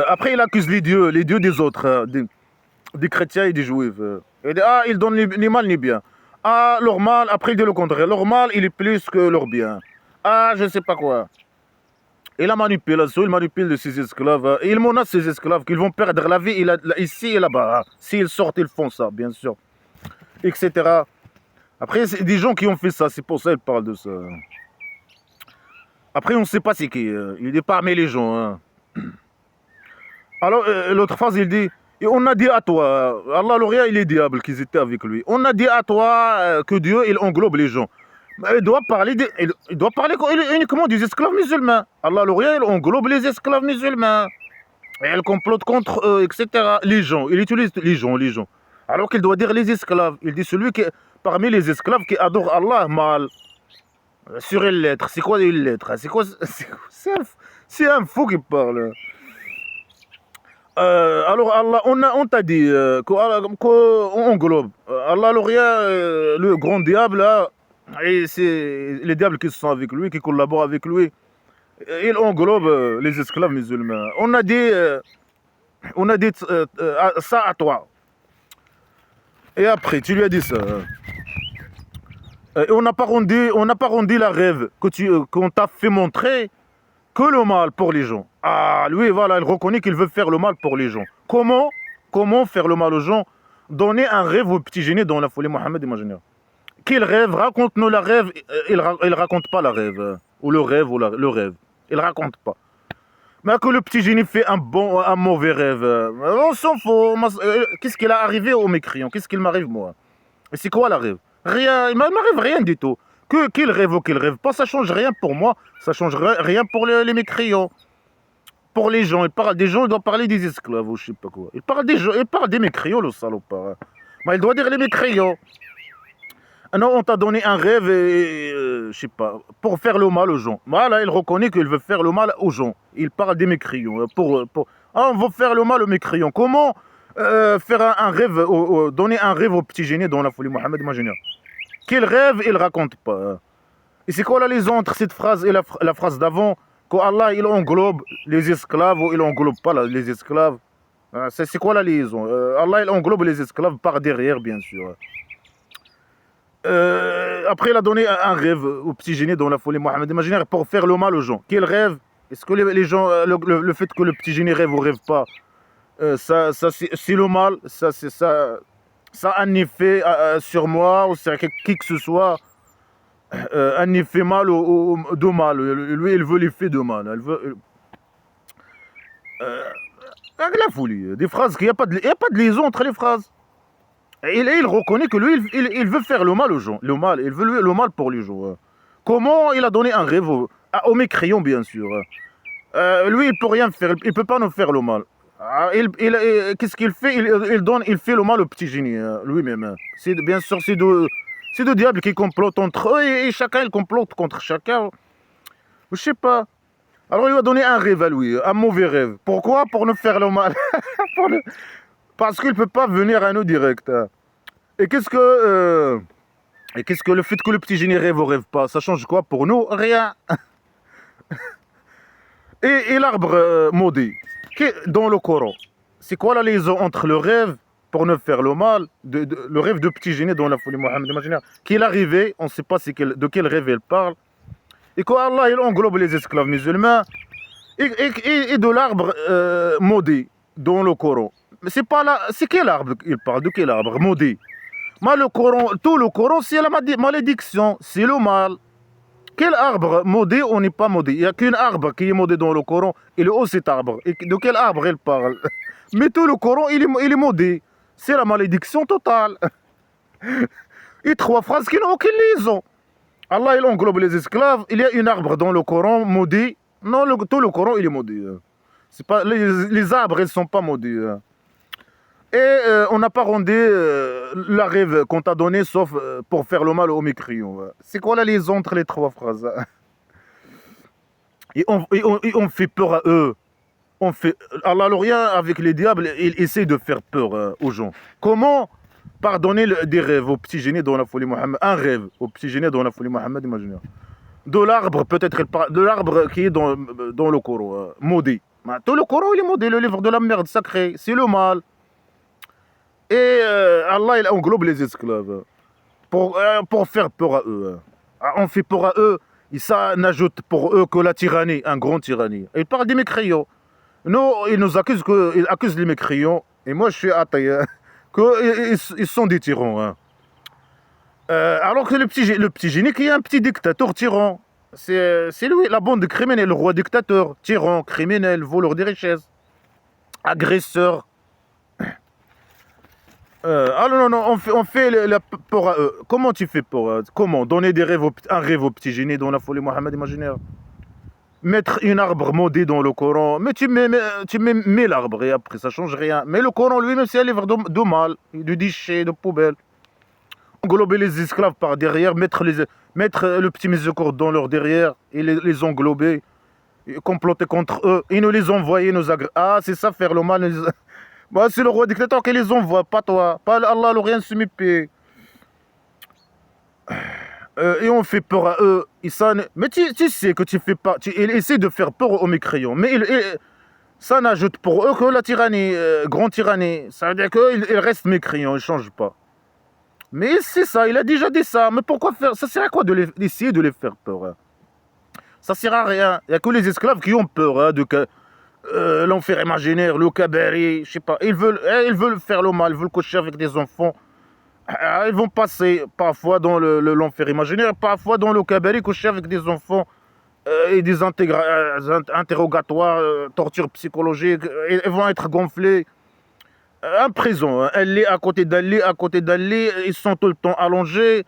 Après, il accuse les dieux des autres, des chrétiens et des juifs. Il dit, ah, ils donnent ni mal ni bien. Ah, leur mal, après il dit le contraire. Leur mal, il est plus que leur bien. Ah, je ne sais pas quoi. Et la manipulation, il manipule ses esclaves. Et il menace ses esclaves qu'ils vont perdre la vie ici et là-bas. S'ils sortent, ils font ça, bien sûr. Etc. Après, c'est des gens qui ont fait ça, c'est pour ça qu'ils parlent de ça. Après, on ne sait pas c'est qui. Il est parmi les gens. Hein. Alors, l'autre phrase, il dit, et on a dit à toi, Allah l'Orient, il est diable qu'ils étaient avec lui. On a dit à toi que Dieu, il englobe les gens. Mais il doit parler uniquement des esclaves musulmans. Allah l'Orient, il englobe les esclaves musulmans. Et elle complote contre eux, etc. Les gens, il utilise les gens. Alors qu'il doit dire les esclaves. Il dit celui qui, parmi les esclaves qui adore Allah mal. Sur une lettre. C'est quoi une lettre? C'est quoi? C'est un fou qui parle. Alors Allah, on t'a dit qu'on englobe. Allah l'Orient, le grand diable là, et c'est les diables qui sont avec lui, qui collaborent avec lui. Il englobe les esclaves musulmans. On a dit ça à toi. Et après, tu lui as dit ça. Et on n'a pas rendu la rêve qu'on t'a fait montrer que le mal pour les gens. Ah, lui, voilà, il reconnaît qu'il veut faire le mal pour les gens. Comment faire le mal aux gens? Donner un rêve au petit génie dans la folie Mohammed, imaginaire. Qu'il rêve, raconte-nous la rêve. Il raconte pas la rêve. Ou le rêve, le rêve. Il raconte pas. Mais que le petit génie fait un mauvais rêve, on s'en fout. Qu'est-ce qu'il a arrivé aux mécréants? Qu'est-ce qu'il m'arrive, moi? Et c'est quoi la rêve? Rien, il m'arrive rien du tout. Qu'il rêve ou qu'il rêve pas, ça change rien pour moi. Ça change rien pour les mécréants. Pour les gens, il parle des gens, il doit parler des esclaves ou je sais pas quoi. Il parle des gens, il parle des mécréants, le salopard. Mais il doit dire les mécréants. Non, on t'a donné un rêve, je sais pas, pour faire le mal aux gens. Voilà, il reconnaît qu'il veut faire le mal aux gens. Il parle des mécréants. On veut faire le mal aux mécréants. Comment faire un rêve, donner un rêve au petit génie dans la folie Mohammed, imaginaire? Quel rêve, il raconte pas. Et c'est quoi la liaison entre cette phrase et la phrase d'avant? Qu'Allah, il englobe les esclaves ou il englobe pas les esclaves? C'est quoi la liaison? Allah, il englobe les esclaves par derrière, bien sûr. Après, il a donné un rêve au petit génie dans la folie Mohammed imaginaire pour faire le mal aux gens. Quel rêve? Est-ce que les gens, le fait que le petit génie rêve ou rêve pas, ça c'est le mal, ça a un effet sur moi ou sur qui que ce soit, un effet mal de mal. Lui, il veut l'effet de mal. Il veut, avec la folie, des phrases qu'il n'y a pas y a pas de liaison entre les phrases. Et il reconnaît que lui, il veut faire le mal aux gens. Le mal, il veut le mal pour les gens. Comment il a donné un rêve aux mécréants, bien sûr. Lui, il peut rien faire. Il peut pas nous faire le mal. Qu'est-ce qu'il fait? Il fait le mal au petit génie, lui-même. Bien sûr, c'est deux diables qui complotent entre eux et chacun, il complote contre chacun. Je sais pas. Alors, il lui a donné un rêve à lui, un mauvais rêve. Pourquoi? Pour nous faire le mal. Parce qu'il ne peut pas venir à nous direct. Et qu'est-ce que le fait que le petit génie rêve ou rêve pas, ça change quoi pour nous? Rien. Et l'arbre maudit, dans le Coran, c'est quoi la liaison entre le rêve pour ne faire le mal, le rêve de petit génie dans la folie Mohammed imaginaire, qu'il arrivait, on ne sait pas de quel rêve il parle, et qu'Allah il englobe les esclaves musulmans, et de l'arbre maudit dans le Coran. Mais c'est pas là, c'est quel arbre il parle? De quel arbre maudit? Mais le Coran, tout le Coran, c'est la malédiction, c'est le mal. Quel arbre maudit ou n'est pas maudit? Il n'y a qu'un arbre qui est maudit dans le Coran, et le haut cet arbre. Et de quel arbre il parle? Mais tout le Coran, il est maudit. C'est la malédiction totale. Et trois phrases qui n'ont aucune liaison. Allah, il englobe les esclaves. Il y a un arbre dans le Coran maudit. Non, tout le Coran, il est maudit. C'est pas, les arbres, ils ne sont pas maudits. Et on n'a pas rendu la rêve qu'on t'a donné, sauf pour faire le mal aux mécréants. C'est quoi la liaison entre les trois phrases? Et on fait peur à eux. Allah, le rien avec les diables, il essaie de faire peur aux gens. Comment pardonner des rêves au petit génie dans la folie Mohammed? Un rêve au petit génie dans la folie Mohammed, imaginez. De l'arbre, peut-être, de l'arbre qui est dans le Coran, maudit. Tout le Coran, il est maudit, le livre de la merde sacrée, c'est le mal. Et Allah, il englobe les esclaves pour faire peur à eux. On fait peur à eux, et ça n'ajoute pour eux que la tyrannie, un grand tyrannie. Il parle des mécréants. Nous, ils nous accusent, ils accusent les mécréants, et moi je suis athée, qu'ils sont des tyrans. Alors que le petit génie qui est un petit dictateur tyran, c'est lui, la bande de criminels, le roi dictateur, tyran, criminel, voleur des richesses, agresseur. Ah non, non, on fait la peur à eux. Comment tu fais peur? Comment? Donner un rêve au petit génie dans la folie Mohammed imaginaire. Mettre un arbre maudit dans le Coran. Mais tu mets l'arbre et après ça change rien. Mais le Coran lui-même c'est un livre de mal, de déchets, de poubelle. Englober les esclaves par derrière, mettre le petit miséricorde dans leur derrière et les englober, et comploter contre eux et nous les envoyer, nous agresser. Ah, c'est ça faire le mal. Bah, c'est le roi dictateur qui les envoie, pas toi. Pas Allah, le rien se m'épée. Et on fait peur à eux. Mais tu sais que tu fais pas. Il essaie de faire peur aux mécréants. Mais ça n'ajoute pour eux que la tyrannie, grande tyrannie. Ça veut dire qu'ils restent mécréants, ils ne changent pas. Mais c'est ça, il a déjà dit ça. Mais pourquoi faire? Ça sert à quoi d'essayer de les faire peur? Ça sert à rien. Il n'y a que les esclaves qui ont peur l'enfer imaginaire, le cabaret, je sais pas. Ils veulent faire le mal, ils veulent coucher avec des enfants. Ils vont passer parfois dans l'enfer imaginaire, parfois dans le cabaret, coucher avec des enfants et des interrogatoires, torture psychologique. Ils vont être gonflés. En prison, un lit à côté d'un lit, ils sont tout le temps allongés,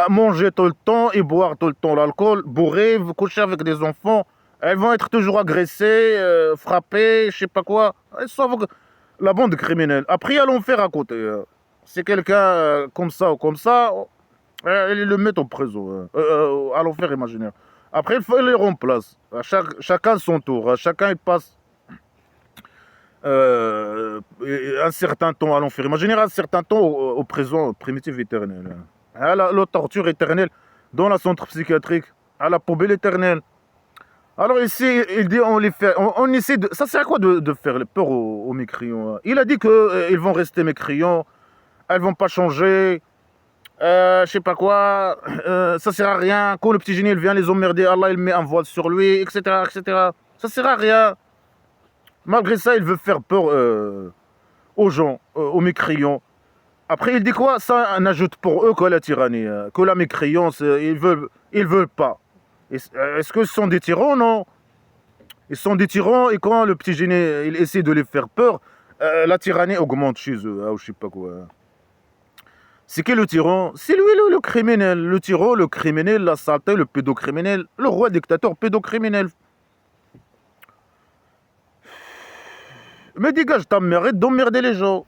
manger tout le temps et boire tout le temps l'alcool, bourrés, coucher avec des enfants. Elles vont être toujours agressées, frappées, je sais pas quoi. Elles sont la bande criminelle. Après, il y a l'enfer à côté. C'est quelqu'un comme ça ou comme ça, ils le mettent en prison, à l'enfer imaginaire. Après, il faut les remplacer. Chacun son tour. Chacun il passe un certain temps à l'enfer imaginaire, un certain temps au prison primitif éternel. À la torture éternelle dans la centre psychiatrique, à la poubelle éternelle. Alors ici, il dit on essaie de... Ça sert à quoi de faire peur aux mécréants? Il a dit qu'ils vont rester mécréants, elles vont pas changer, je sais pas quoi, ça sert à rien. Quand le petit génie il vient les emmerder, Allah il met un voile sur lui, etc. etc. Ça sert à rien. Malgré ça, il veut faire peur aux gens, aux mécréants. Après, il dit quoi? Ça n'ajoute pour eux que la tyrannie, que la mécréance, ils veulent pas. Est-ce que ce sont des tyrans? Non. Ils sont des tyrans et quand le petit génie il essaie de les faire peur, la tyrannie augmente chez eux, ou je sais pas quoi. C'est qui le tyran? C'est lui le criminel. Le tyran, le criminel, la saleté, le pédocriminel, le roi dictateur pédocriminel. Mais dégage ta mère, arrête d'emmerder les gens.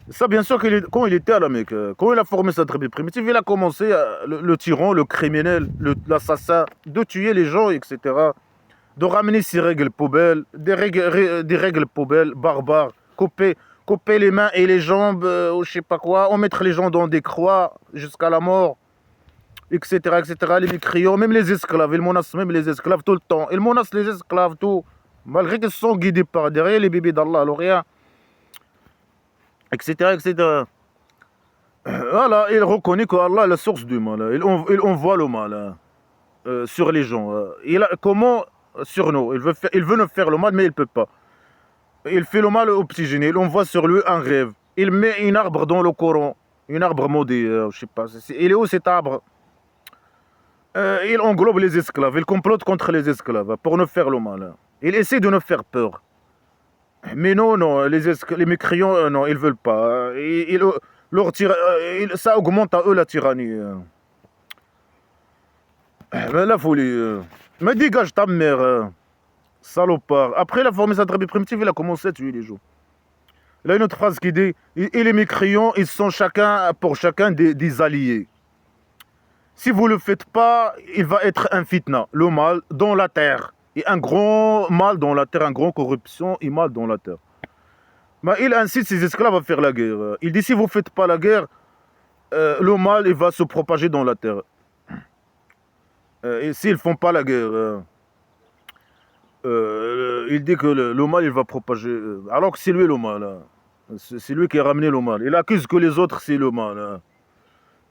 Ça, bien sûr, quand il était à la Mecque, quand il a formé sa tribu primitive, il a commencé, le tyran, le criminel, l'assassin, de tuer les gens, etc. De ramener ces règles poubelles, des règles poubelles barbares, couper les mains et les jambes, ou je sais pas quoi, on mettre les gens dans des croix jusqu'à la mort, etc., etc. Les mécréants, même les esclaves, ils menacent même les esclaves tout le temps. Ils menacent les esclaves, tout. Malgré qu'ils sont guidés par derrière les bébés d'Allah, alors rien, etc., etc. Voilà, il reconnaît qu'Allah est la source du mal. Il envoie le mal sur les gens. Comment sur nous? Il veut nous faire le mal, mais il ne peut pas. Il fait le mal au petit génie. Il envoie sur lui un rêve. Il met un arbre dans le Coran. Un arbre maudit, je sais pas. Il est où cet arbre? Il englobe les esclaves. Il complote contre les esclaves pour nous faire le mal. Il essaie de nous faire peur. Mais non, non, les mécréants, non, ils veulent pas. Ça augmente à eux la tyrannie. Mais la folie. Mais dégage ta mère, salopard. Après la formé sa tribu primitive, il a commencé à tuer les gens. Il a une autre phrase qui dit et les mécréants, ils sont chacun pour chacun des alliés. Si vous ne le faites pas, il va être un fitna, le mal dans la terre. Et un grand mal dans la terre, un grand corruption et mal dans la terre. Mais il incite ses esclaves à faire la guerre. Il dit si vous ne faites pas la guerre, le mal il va se propager dans la terre. Et s'ils ne font pas la guerre, il dit que le mal il va propager. Alors que c'est lui le mal. C'est lui qui a ramené le mal. Il accuse que les autres c'est le mal.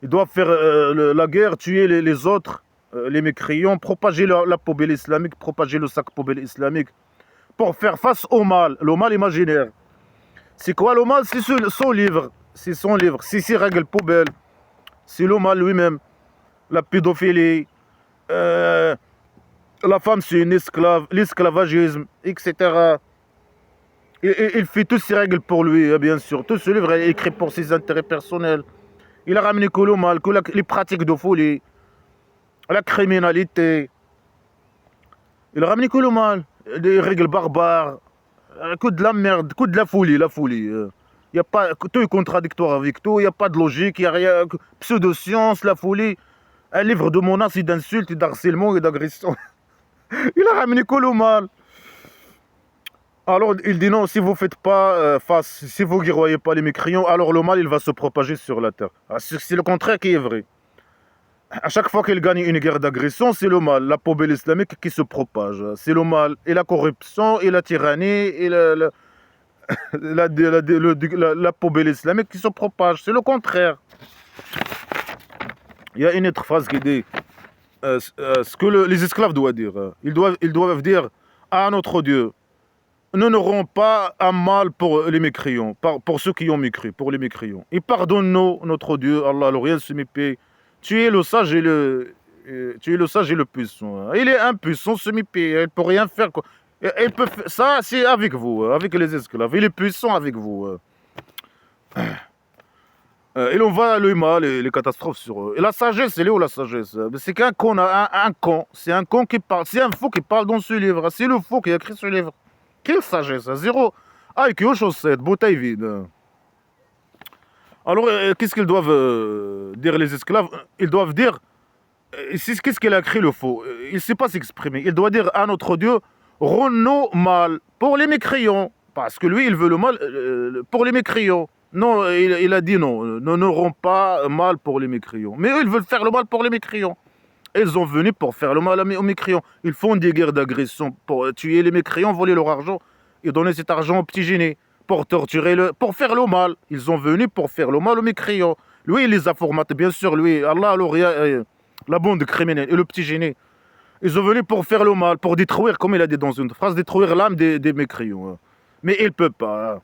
Ils doivent faire la guerre, tuer les autres, les mécréants, propager la poubelle islamique, propager le sac poubelle islamique, pour faire face au mal, le mal imaginaire. C'est quoi le mal? C'est son livre. C'est son livre. C'est ses règles poubelles. C'est le mal lui-même. La pédophilie. La femme, c'est une esclave. L'esclavagisme, etc. Il fait toutes ces règles pour lui, bien sûr. Tout ce livre est écrit pour ses intérêts personnels. Il a ramené que le mal, que les pratiques de folie, la criminalité. Il a ramené que le mal. Des règles barbares. Que de la merde, que de la folie, la folie. Y a pas, tout est contradictoire avec tout, il n'y a pas de logique, il n'y a rien. Pseudo-science, la folie. Un livre de menaces et d'insultes et d'harcèlement et d'agression. Il a ramené que le mal. Alors il dit non, si vous ne faites pas face, si vous ne guerroyez pas les mécréants, alors le mal il va se propager sur la terre. C'est le contraire qui est vrai. À chaque fois qu'il gagne une guerre d'agression, c'est le mal, la poubelle islamique qui se propage. C'est le mal, et la corruption, et la tyrannie, et la poubelle islamique qui se propage. C'est le contraire. Il y a une autre phrase qui dit ce que les esclaves doivent dire. Ils doivent dire à notre Dieu, nous n'aurons pas un mal pour les mécréants, pour ceux qui ont mécrit, pour les mécréants. Et pardonne-nous, notre Dieu, Allah, le rien se mépaie. Tu es le sage et le puissant. Il est impuissant, semi-paix. Il ne peut rien faire. Ça, c'est avec vous, avec les esclaves. Il est puissant avec vous. Il envoie le mal et les catastrophes sur eux. Et la sagesse, elle est où la sagesse? C'est qu'un con, un con. C'est un con qui parle. C'est un fou qui parle dans ce livre. C'est le fou qui a écrit ce livre. Quelle sagesse? Zéro. IQ aux chaussettes, bouteille vide. Alors, qu'est-ce qu'ils doivent dire les esclaves? Ils doivent dire, qu'est-ce qu'il a écrit le faux? Il ne sait pas s'exprimer. Il doit dire à notre Dieu, rends-nous mal pour les mécréants. Parce que lui, il veut le mal pour les mécréants. Non, il a dit non, nous n'aurons pas mal pour les mécréants. Mais eux, ils veulent faire le mal pour les mécréants. Ils sont venus pour faire le mal aux mécréants. Ils font des guerres d'agression pour tuer les mécréants, voler leur argent et donner cet argent aux petits gênés pour torturer pour faire le mal. Ils sont venus pour faire le mal aux mécréants. Lui, il les a formatés, bien sûr. Lui, Allah, la bande criminelle et le petit gêné. Ils sont venus pour faire le mal, pour détruire, comme il a dit dans une phrase, détruire l'âme des mécréants. Mais il ne peut pas.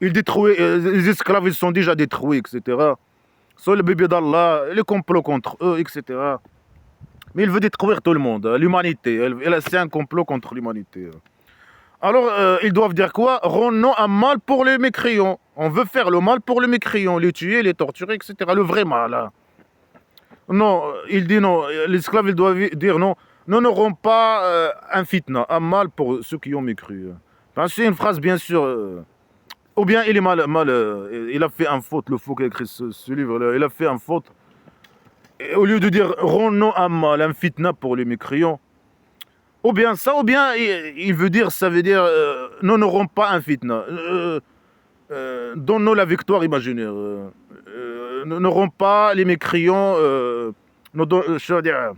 Il détruit, les esclaves, ils sont déjà détruits, etc. Soit le bébé d'Allah, les complots contre eux, etc. Mais il veut détruire tout le monde, l'humanité. C'est un complot contre l'humanité. Alors, ils doivent dire quoi? Rendons un mal pour les mécréants. On veut faire le mal pour les mécréants, les tuer, les torturer, etc. Le vrai mal. Hein. Non, il dit non. L'esclave, il doit dire non. Nous n'aurons pas un fitna, un mal pour ceux qui ont mécru. Enfin, c'est une phrase, bien sûr. Ou bien il est il a fait un faute, le fou qui a écrit ce livre-là. Il a fait un faute. Et au lieu de dire rendons un mal, un fitna pour les mécréants, ou bien ça, ou bien il veut dire, ça veut dire nous n'aurons pas un fitna. Donne-nous la victoire imaginaire. Nous n'aurons pas les mécréants. Je veux dire,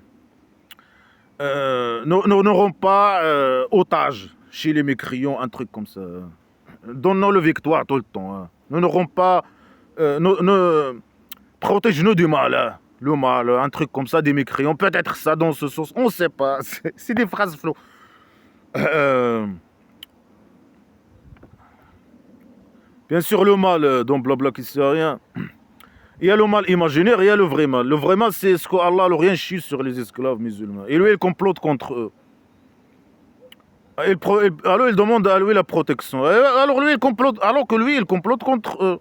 nous n'aurons pas otage chez les mécréants, un truc comme ça. Donne-nous la victoire tout le temps. Hein. Nous n'aurons pas. Protège-nous du mal. Hein. Le mal, un truc comme ça, des mécréants. Peut-être ça dans ce sens. On ne sait pas. C'est des phrases floues. Bien sûr, le mal, dans Blabla qui ne sait rien. Il y a le mal imaginaire, il y a le vrai mal. Le vrai mal, c'est ce qu'Allah n'a rien chie sur les esclaves musulmans. Et lui, il complote contre eux. Alors, il demande à lui la protection. Alors, lui, il complote, alors que lui, il complote contre eux.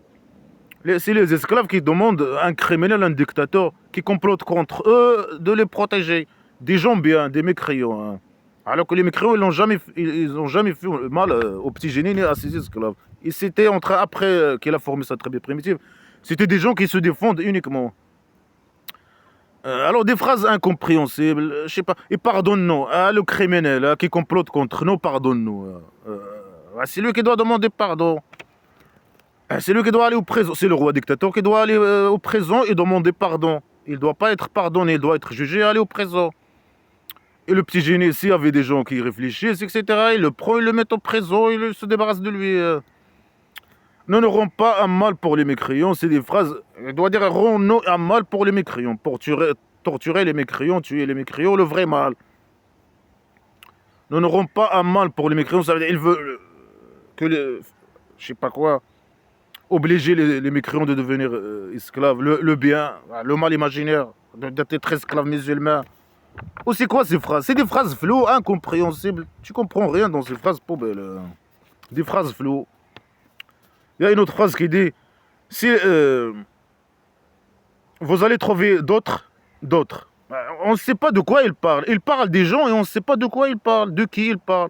C'est les esclaves qui demandent à un criminel, un dictateur, qui complote contre eux de les protéger. Des gens bien, des mécréants. Hein. Alors que les mécréants, ils n'ont jamais fait mal aux petits génies ni à ces esclaves. Et c'était après qu'il a formé sa tribu primitive, c'était des gens qui se défendent uniquement. Alors des phrases incompréhensibles, je sais pas. Et pardonne-nous, le criminel qui complote contre nous, pardonne-nous. C'est lui qui doit demander pardon. C'est lui qui doit aller au présent. C'est le roi dictateur qui doit aller au présent et demander pardon. Il ne doit pas être pardonné, il doit être jugé et aller au présent. Et le petit génie, s'il y avait des gens qui réfléchissent, etc., il le prend, il le met au présent, il se débarrasse de lui. Nous n'aurons pas un mal pour les mécréants, c'est des phrases. Il doit dire aurons-nous un mal pour les mécréants, pour torturer les mécréants, tuer les mécréants, le vrai mal. Nous n'aurons pas un mal pour les mécréants, ça veut dire il veut que je sais pas quoi. Obliger les mécréants de devenir esclaves, le bien, le mal imaginaire, d'être esclave musulman. Ou c'est quoi ces phrases? C'est des phrases floues, incompréhensibles. Tu comprends rien dans ces phrases poubelles. Des phrases floues. Il y a une autre phrase qui dit si vous allez trouver d'autres. On ne sait pas de quoi il parle. Il parle des gens et on ne sait pas de quoi il parle, de qui il parle.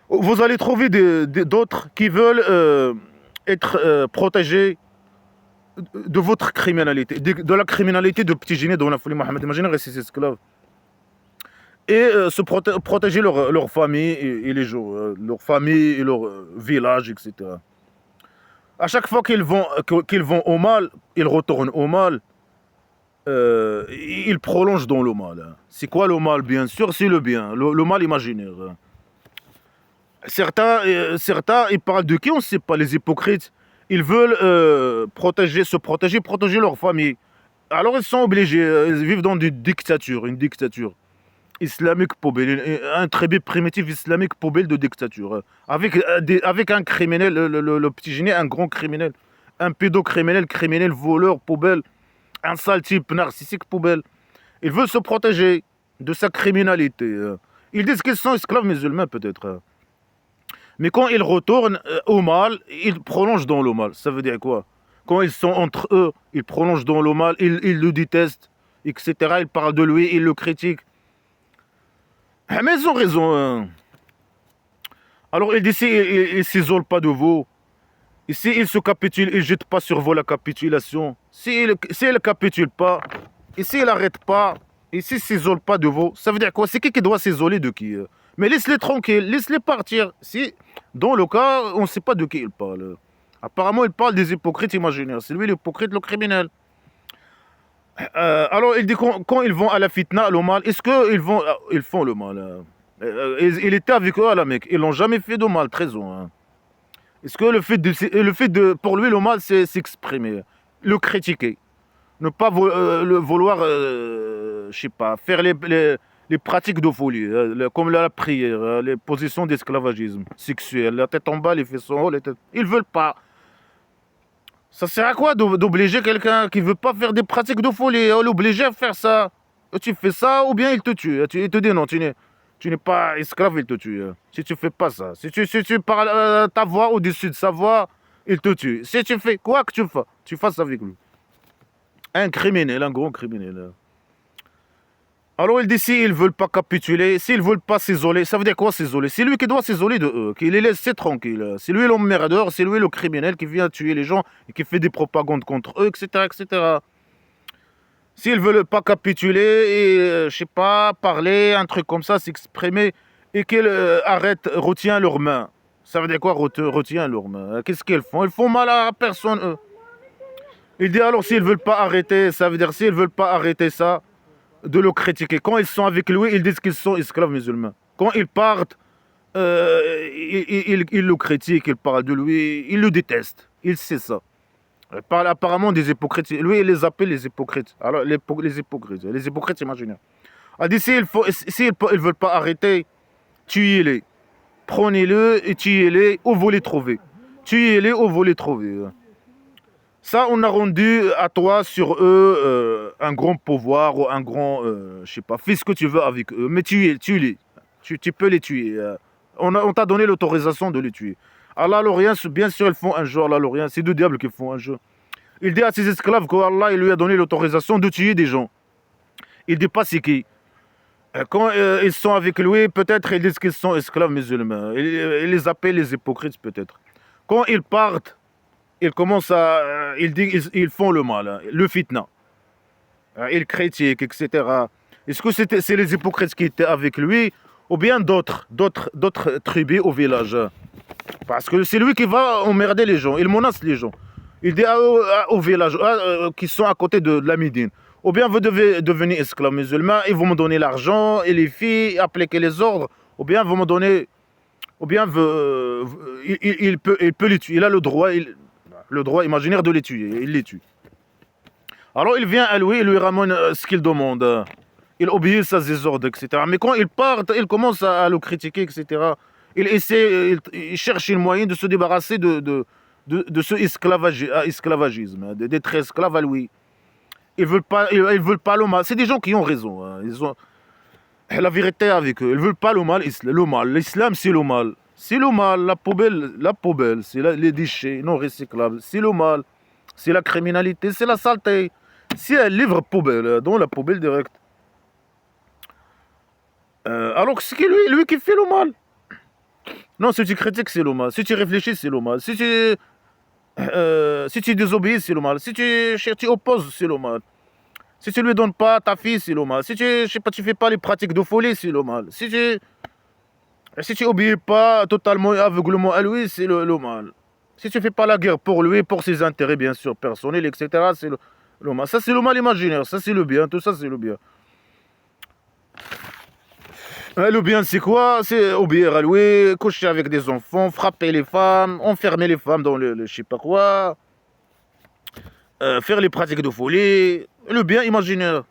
Vous allez trouver d'autres qui veulent être protégés de votre criminalité, de la criminalité de petits génies dont la folie Mohamed. Imaginez ces esclaves. Et se protéger leur famille et les gens, leur famille et leur village, etc. À chaque fois qu'ils vont au mal, ils retournent au mal. Ils prolongent dans le mal. Hein. C'est quoi le mal? Bien sûr, c'est le bien, le mal imaginaire. Hein. Certains, ils parlent de qui? On ne sait pas, les hypocrites. Ils veulent protéger leur famille. Alors ils sont obligés, ils vivent dans une dictature islamique poubelle, un très primitif islamique poubelle de dictature. Avec un criminel, le petit génie, un grand criminel, un criminel, voleur, poubelle, un sale type narcissique poubelle. Il veut se protéger de sa criminalité. Ils disent qu'ils sont esclaves musulmans peut-être. Mais quand ils retournent au mal, ils prolongent dans le mal. Ça veut dire quoi? Quand ils sont entre eux, ils prolongent dans le mal, ils le détestent, etc. Ils parlent de lui, ils le critiquent. Mais ils ont raison. Hein. Alors ils disent, ils ne s'isolent pas de vous. Ici, ils se capitulent, ils ne jettent pas sur vous la capitulation. S'ils ne capitulent pas, ici, ils n'arrêtent pas, ici, ils ne s'isolent pas de vous. Ça veut dire quoi? C'est qui doit s'isoler de qui? Mais laisse-les tranquilles, laisse-les partir. Si, dans le cas, on ne sait pas de qui il parle. Apparemment, il parle des hypocrites imaginaires. C'est lui l'hypocrite, le criminel. Alors, il dit quand ils vont à la fitna, le mal, est-ce qu'ils vont, ils font le mal il était avec eux à la Mecque, ils n'ont jamais fait de mal, très loin. Est-ce que pour lui, le mal, c'est s'exprimer, le critiquer, ne pas le vouloir, je sais pas, faire les pratiques de folie, comme la prière, les positions d'esclavagisme sexuel, la tête en bas, les fesses en haut, les têtes. Ils veulent pas. Ça sert à quoi d'obliger quelqu'un qui veut pas faire des pratiques de folie, l'obliger à faire ça? Tu fais ça ou bien il te tue. Il te dit non, tu n'es pas esclave, il te tue. Si tu fais pas ça, si tu parles ta voix au-dessus de sa voix, il te tue. Si tu fais quoi que tu fasses avec lui. Un criminel, un gros criminel. Alors il dit s'ils ne veulent pas capituler, s'ils ne veulent pas s'isoler, ça veut dire quoi s'isoler? C'est lui qui doit s'isoler de eux, qui les laisse tranquilles. C'est lui l'emmerdeur, c'est lui le criminel qui vient tuer les gens et qui fait des propagandes contre eux, etc. etc. S'ils ne veulent pas capituler et, je sais pas, parler, un truc comme ça, s'exprimer, et qu'ils arrêtent, retiennent leurs mains. Ça veut dire quoi retient leurs mains? Qu'est-ce qu'ils font? Ils font mal à personne, eux. Il dit alors s'ils ne veulent pas arrêter, ça veut dire s'ils ne veulent pas arrêter ça, de le critiquer. Quand ils sont avec lui, ils disent qu'ils sont esclaves musulmans. Quand ils partent, ils le critiquent, ils parlent de lui, ils le détestent. Il sait ça. Il parle apparemment des hypocrites. Lui, il les appelle les hypocrites. Alors, les hypocrites imaginaires. Il dit s'ils ne veulent pas arrêter, tuez-les. Prenez-le et tuez-les où vous les trouvez. Tuez-les où vous les trouvez. Ça, on a rendu à toi sur eux un grand pouvoir ou un grand, je sais pas, fais ce que tu veux avec eux, mais tue-les. Tu peux les tuer. On t'a donné l'autorisation de les tuer. Allah, l'Orient, bien sûr, ils font un jeu. Allah, l'Orient, c'est deux diables qui font un jeu. Il dit à ses esclaves qu'Allah il lui a donné l'autorisation de tuer des gens. Il dit pas c'est qui. Quand ils sont avec lui, peut-être ils disent qu'ils sont esclaves musulmans. Il les appelle les hypocrites, peut-être. Quand ils partent, ils font le mal, hein, le fitna. Ils critiquent, etc. Est-ce que c'est les hypocrites qui étaient avec lui ou bien d'autres tribus au village? Parce que c'est lui qui va emmerder les gens, il menace les gens. Il dit au village qui sont à côté de la Médine, ou bien vous devez devenir esclaves musulmans et vous me donnez l'argent et les filles, appliquer les ordres, ou bien vous me donnez, ou bien il peut les tuer. Il a le droit imaginaire de les tuer. Il les tue. Alors il vient à lui, il lui ramène ce qu'il demande. Il obéit à ses ordres, etc. Mais quand il part, il commence à le critiquer, etc. Il cherche un moyen de se débarrasser de ce esclavagisme, d'être esclave à lui. Ils veulent pas le mal. C'est des gens qui ont raison. Hein. Ils ont la vérité avec eux. Ils veulent pas le mal. L'islam, c'est le mal. C'est le mal. La poubelle, c'est les déchets non recyclables. C'est le mal. C'est la criminalité. C'est la saleté. C'est un livre poubelle, dans la poubelle directe. Alors que c'est lui qui fait le mal. Non, si tu critiques, c'est le mal. Si tu réfléchis, c'est le mal. Si tu désobéis, c'est le mal. Si tu opposes, c'est le mal. Si tu lui donnes pas ta fille, c'est le mal. Si je sais pas, tu fais pas les pratiques de folie, c'est le mal. Si tu obéis pas totalement et aveuglement à lui, c'est le mal. Si tu fais pas la guerre pour lui, pour ses intérêts bien sûr personnels, etc., c'est le mal. Ça c'est le mal imaginaire. Ça c'est le bien. Tout ça c'est le bien. Le bien, c'est quoi? C'est obéir à lui, coucher avec des enfants, frapper les femmes, enfermer les femmes dans le je sais pas quoi, faire les pratiques de folie. Le bien imaginaire.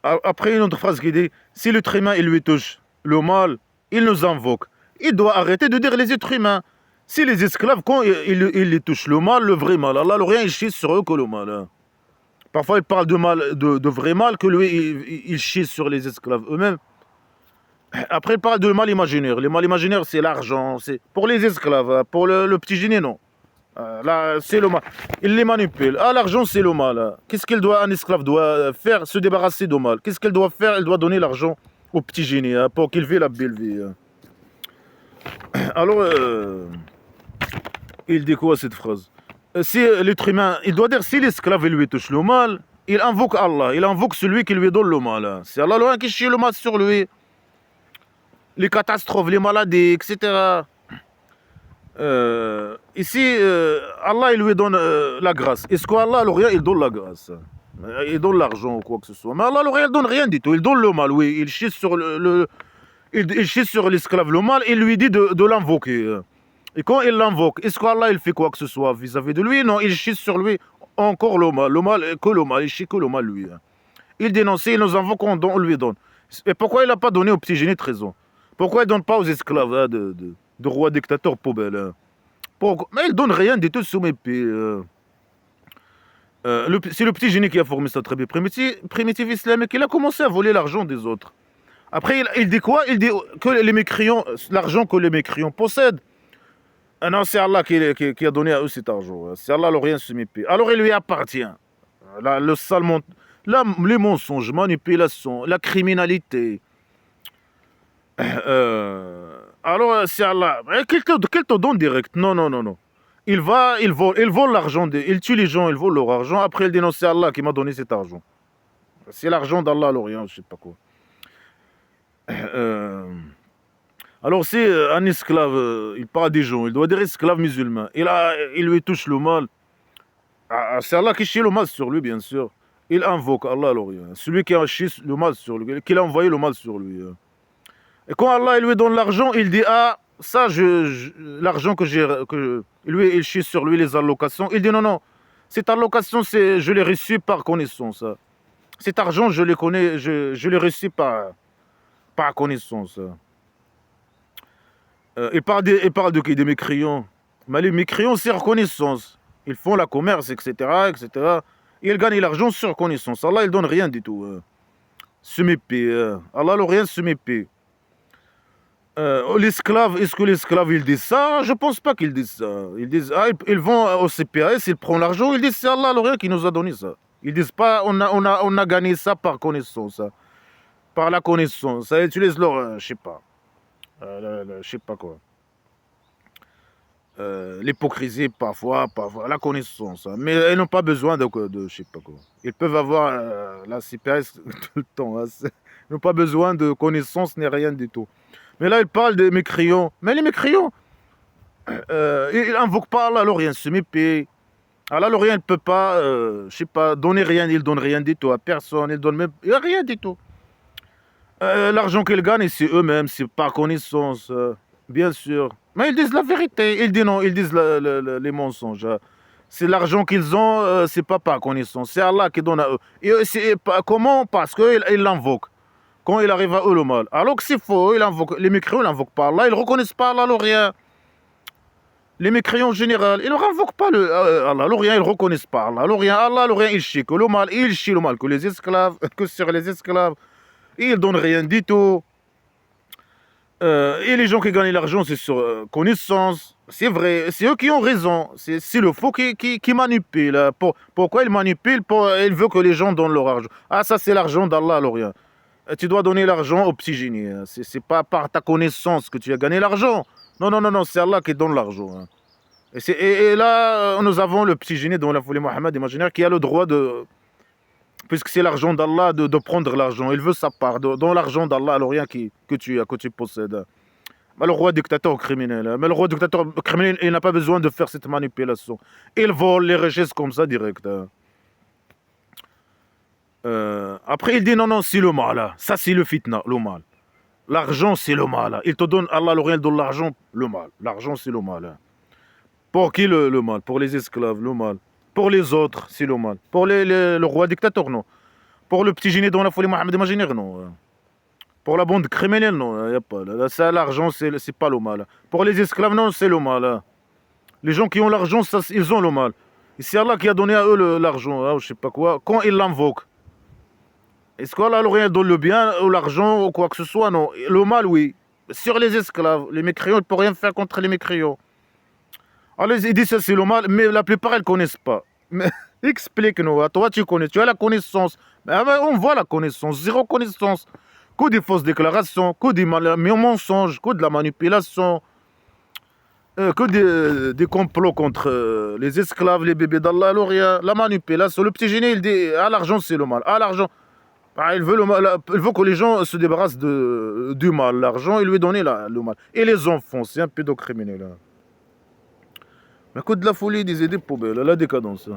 Après, une autre phrase qui dit si l'être humain il lui touche le mal, il nous invoque. Il doit arrêter de dire les êtres humains. Si les esclaves, quand ils les touchent le mal, le vrai mal, Allah, le rien, il chie sur eux que le mal. Hein. Parfois, il parle de mal, de vrai mal, que lui, il chie sur les esclaves eux-mêmes. Après, il parle de mal imaginaire. Le mal imaginaire, c'est l'argent. C'est pour les esclaves. Pour le petit génie, non. Là, c'est le mal. Il les manipule. L'argent, c'est le mal. Qu'est-ce un esclave doit faire? Se débarrasser du mal. Qu'est-ce qu'elle doit faire? Elle doit donner l'argent au petit génie pour qu'il vive la belle vie. Alors, il dit quoi cette phrase? Si l'être humain, il doit dire si l'esclave lui touche le mal, il invoque Allah, il invoque celui qui lui donne le mal. C'est Allah qui chie le mal sur lui. Les catastrophes, les maladies, etc. Ici, Allah, il lui donne la grâce. Est-ce qu'Allah, l'Orient, il donne la grâce? Il donne l'argent ou quoi que ce soit. Mais Allah, l'Orient, il donne rien du tout. Il donne le mal, oui. Il chie sur il chie sur l'esclave le mal. Il lui dit de l'invoquer. Et quand il l'invoque, est-ce qu'Allah, il fait quoi que ce soit vis-à-vis de lui? Non, il chie sur lui encore le mal. Le mal, que le mal. Il chie que le mal, lui. Il dénonce, il nous invoque, on lui donne. Et pourquoi il n'a pas donné aux petits génies de raison? Pourquoi il ne donne pas aux esclaves de rois dictateurs poubelles? Mais il donne rien du tout sous mes pieds. C'est le petit génie qui a formé ça très bien. Primitif islamique, il a commencé à voler l'argent des autres. Après, il dit quoi? Il dit que les mécréants, l'argent que les mécréants possèdent. Ah non, c'est Allah qui a donné à eux cet argent. C'est Allah, l'Orient sous mes pieds. Alors il lui appartient. Le sale les mensonges, manipulation, la criminalité. Alors, c'est Allah. Qu'il te donne direct. Non, non, non, non. Il vole l'argent, il tue les gens, il vole leur argent. Après, il dénonce c'est Allah qui m'a donné cet argent. C'est l'argent d'Allah à l'Orient, je sais pas quoi. Euh, alors, si un esclave, il parle des gens, il doit dire esclave musulman. Il lui touche le mal. C'est Allah qui chie le mal sur lui, bien sûr. Il invoque Allah à l'Orient. Celui qui a chié le mal sur lui, qui a envoyé le mal sur lui. Et quand Allah il lui donne l'argent, il dit ah ça l'argent lui il chie sur lui les allocations. Il dit non non, cette allocation je l'ai reçue par connaissance. Cet argent je le connais, je l'ai reçu par connaissance. Il parle de qui? Des mécréants. Mais les mécréants c'est reconnaissance. Ils font la commerce etc etc. Et ils gagnent l'argent sur connaissance. Allah il donne rien du tout. Se mépaie. Allah le rien se mépaie. L'esclave, est-ce que l'esclave il dit ça? Je pense pas qu'ils disent ça. Ils disent, ils vont au CPS, ils prennent l'argent, ils disent c'est Allah l'Orient qui nous a donné ça. Ils disent pas on a gagné ça par connaissance, par la connaissance. Ça utilise leur, je sais pas, je sais pas quoi. L'hypocrisie parfois, la connaissance. Mais ils n'ont pas besoin de je sais pas quoi. Ils peuvent avoir la CPS tout le temps. Ils n'ont pas besoin de connaissance ni rien du tout. Mais là, il parle des mécréants. Mais les mécréants, ils n'invoquent pas Allah l'Orient, se mépaient. Allah l'Orient, il ne peut pas, je sais pas, donner rien, il ne donne rien du tout à personne, il donne même rien du tout. L'argent qu'ils gagnent, c'est eux-mêmes, c'est par connaissance, bien sûr. Mais ils disent la vérité, ils disent non, ils disent les mensonges. C'est l'argent qu'ils ont, c'est pas par connaissance, c'est Allah qui donne à eux. Et comment? Parce qu'ils l'invoquent. Quand il arrive à eux le mal. Alors que c'est faux, les mécréants ils n'invoquent pas Allah, ils ne reconnaissent pas Allah l'Orient. Les mécréants en général, ils ne invoquent pas Allah l'Orient, ils ne reconnaissent pas Allah l'Orient. Allah l'Orient, il chie que le mal, il chie le mal que les esclaves, que sur les esclaves. Il ne donne rien du tout. Et les gens qui gagnent l'argent, c'est sur connaissance. C'est vrai, c'est eux qui ont raison. C'est le faux qui manipule. Pourquoi il manipule? Il veut que les gens donnent leur argent. Ah, ça, c'est l'argent d'Allah l'Orient. Tu dois donner l'argent au petit génie. C'est pas par ta connaissance que tu as gagné l'argent. Non, non, non, non, c'est Allah qui donne l'argent. Et là, nous avons le petit génie dans la folie Mohammed imaginaire qui a le droit de, puisque c'est l'argent d'Allah, de prendre l'argent. Il veut sa part dans l'argent d'Allah, alors rien que tu possèdes. Mais le roi dictateur criminel, il n'a pas besoin de faire cette manipulation. Il vole les richesses comme ça direct. Après, il dit non, non, c'est le mal. Ça, c'est le fitna, le mal. L'argent, c'est le mal. Il te donne, Allah, l'Orient donne l'argent, le mal. L'argent, c'est le mal. Pour qui le mal? Pour les esclaves, le mal. Pour les autres, c'est le mal. Pour le roi dictateur, non. Pour le petit génie dans la folie Mohammed imaginaire, non. Pour la bande criminelle, non. Y a pas. Là, ça, l'argent, c'est pas le mal. Pour les esclaves, non, c'est le mal. Les gens qui ont l'argent, ils ont le mal. Et c'est Allah qui a donné à eux l'argent, je sais pas quoi. Quand ils l'invoquent. Est-ce qu'Allah l'Orient donne le bien ou l'argent ou quoi que ce soit? Non. Le mal, oui. Sur les esclaves, les mécréants, il ne peut rien faire contre les mécréants. Alors, ils disent ça, c'est le mal, mais la plupart, ils ne connaissent pas. Mais explique-nous, toi, tu connais, tu as la connaissance. Mais on voit la connaissance, zéro connaissance. Que des fausses déclarations, que des mensonges, que de la manipulation, que des complots contre les esclaves, les bébés d'Allah l'Orient, la manipulation. Le petit génie, il dit, ah, l'argent, c'est le mal. Ah, l'argent. Il veut que les gens se débarrassent du mal. L'argent, il lui donne le mal. Et les enfants, c'est un pédocriminel. Mais que de la folie, disait des poubelles, la décadence.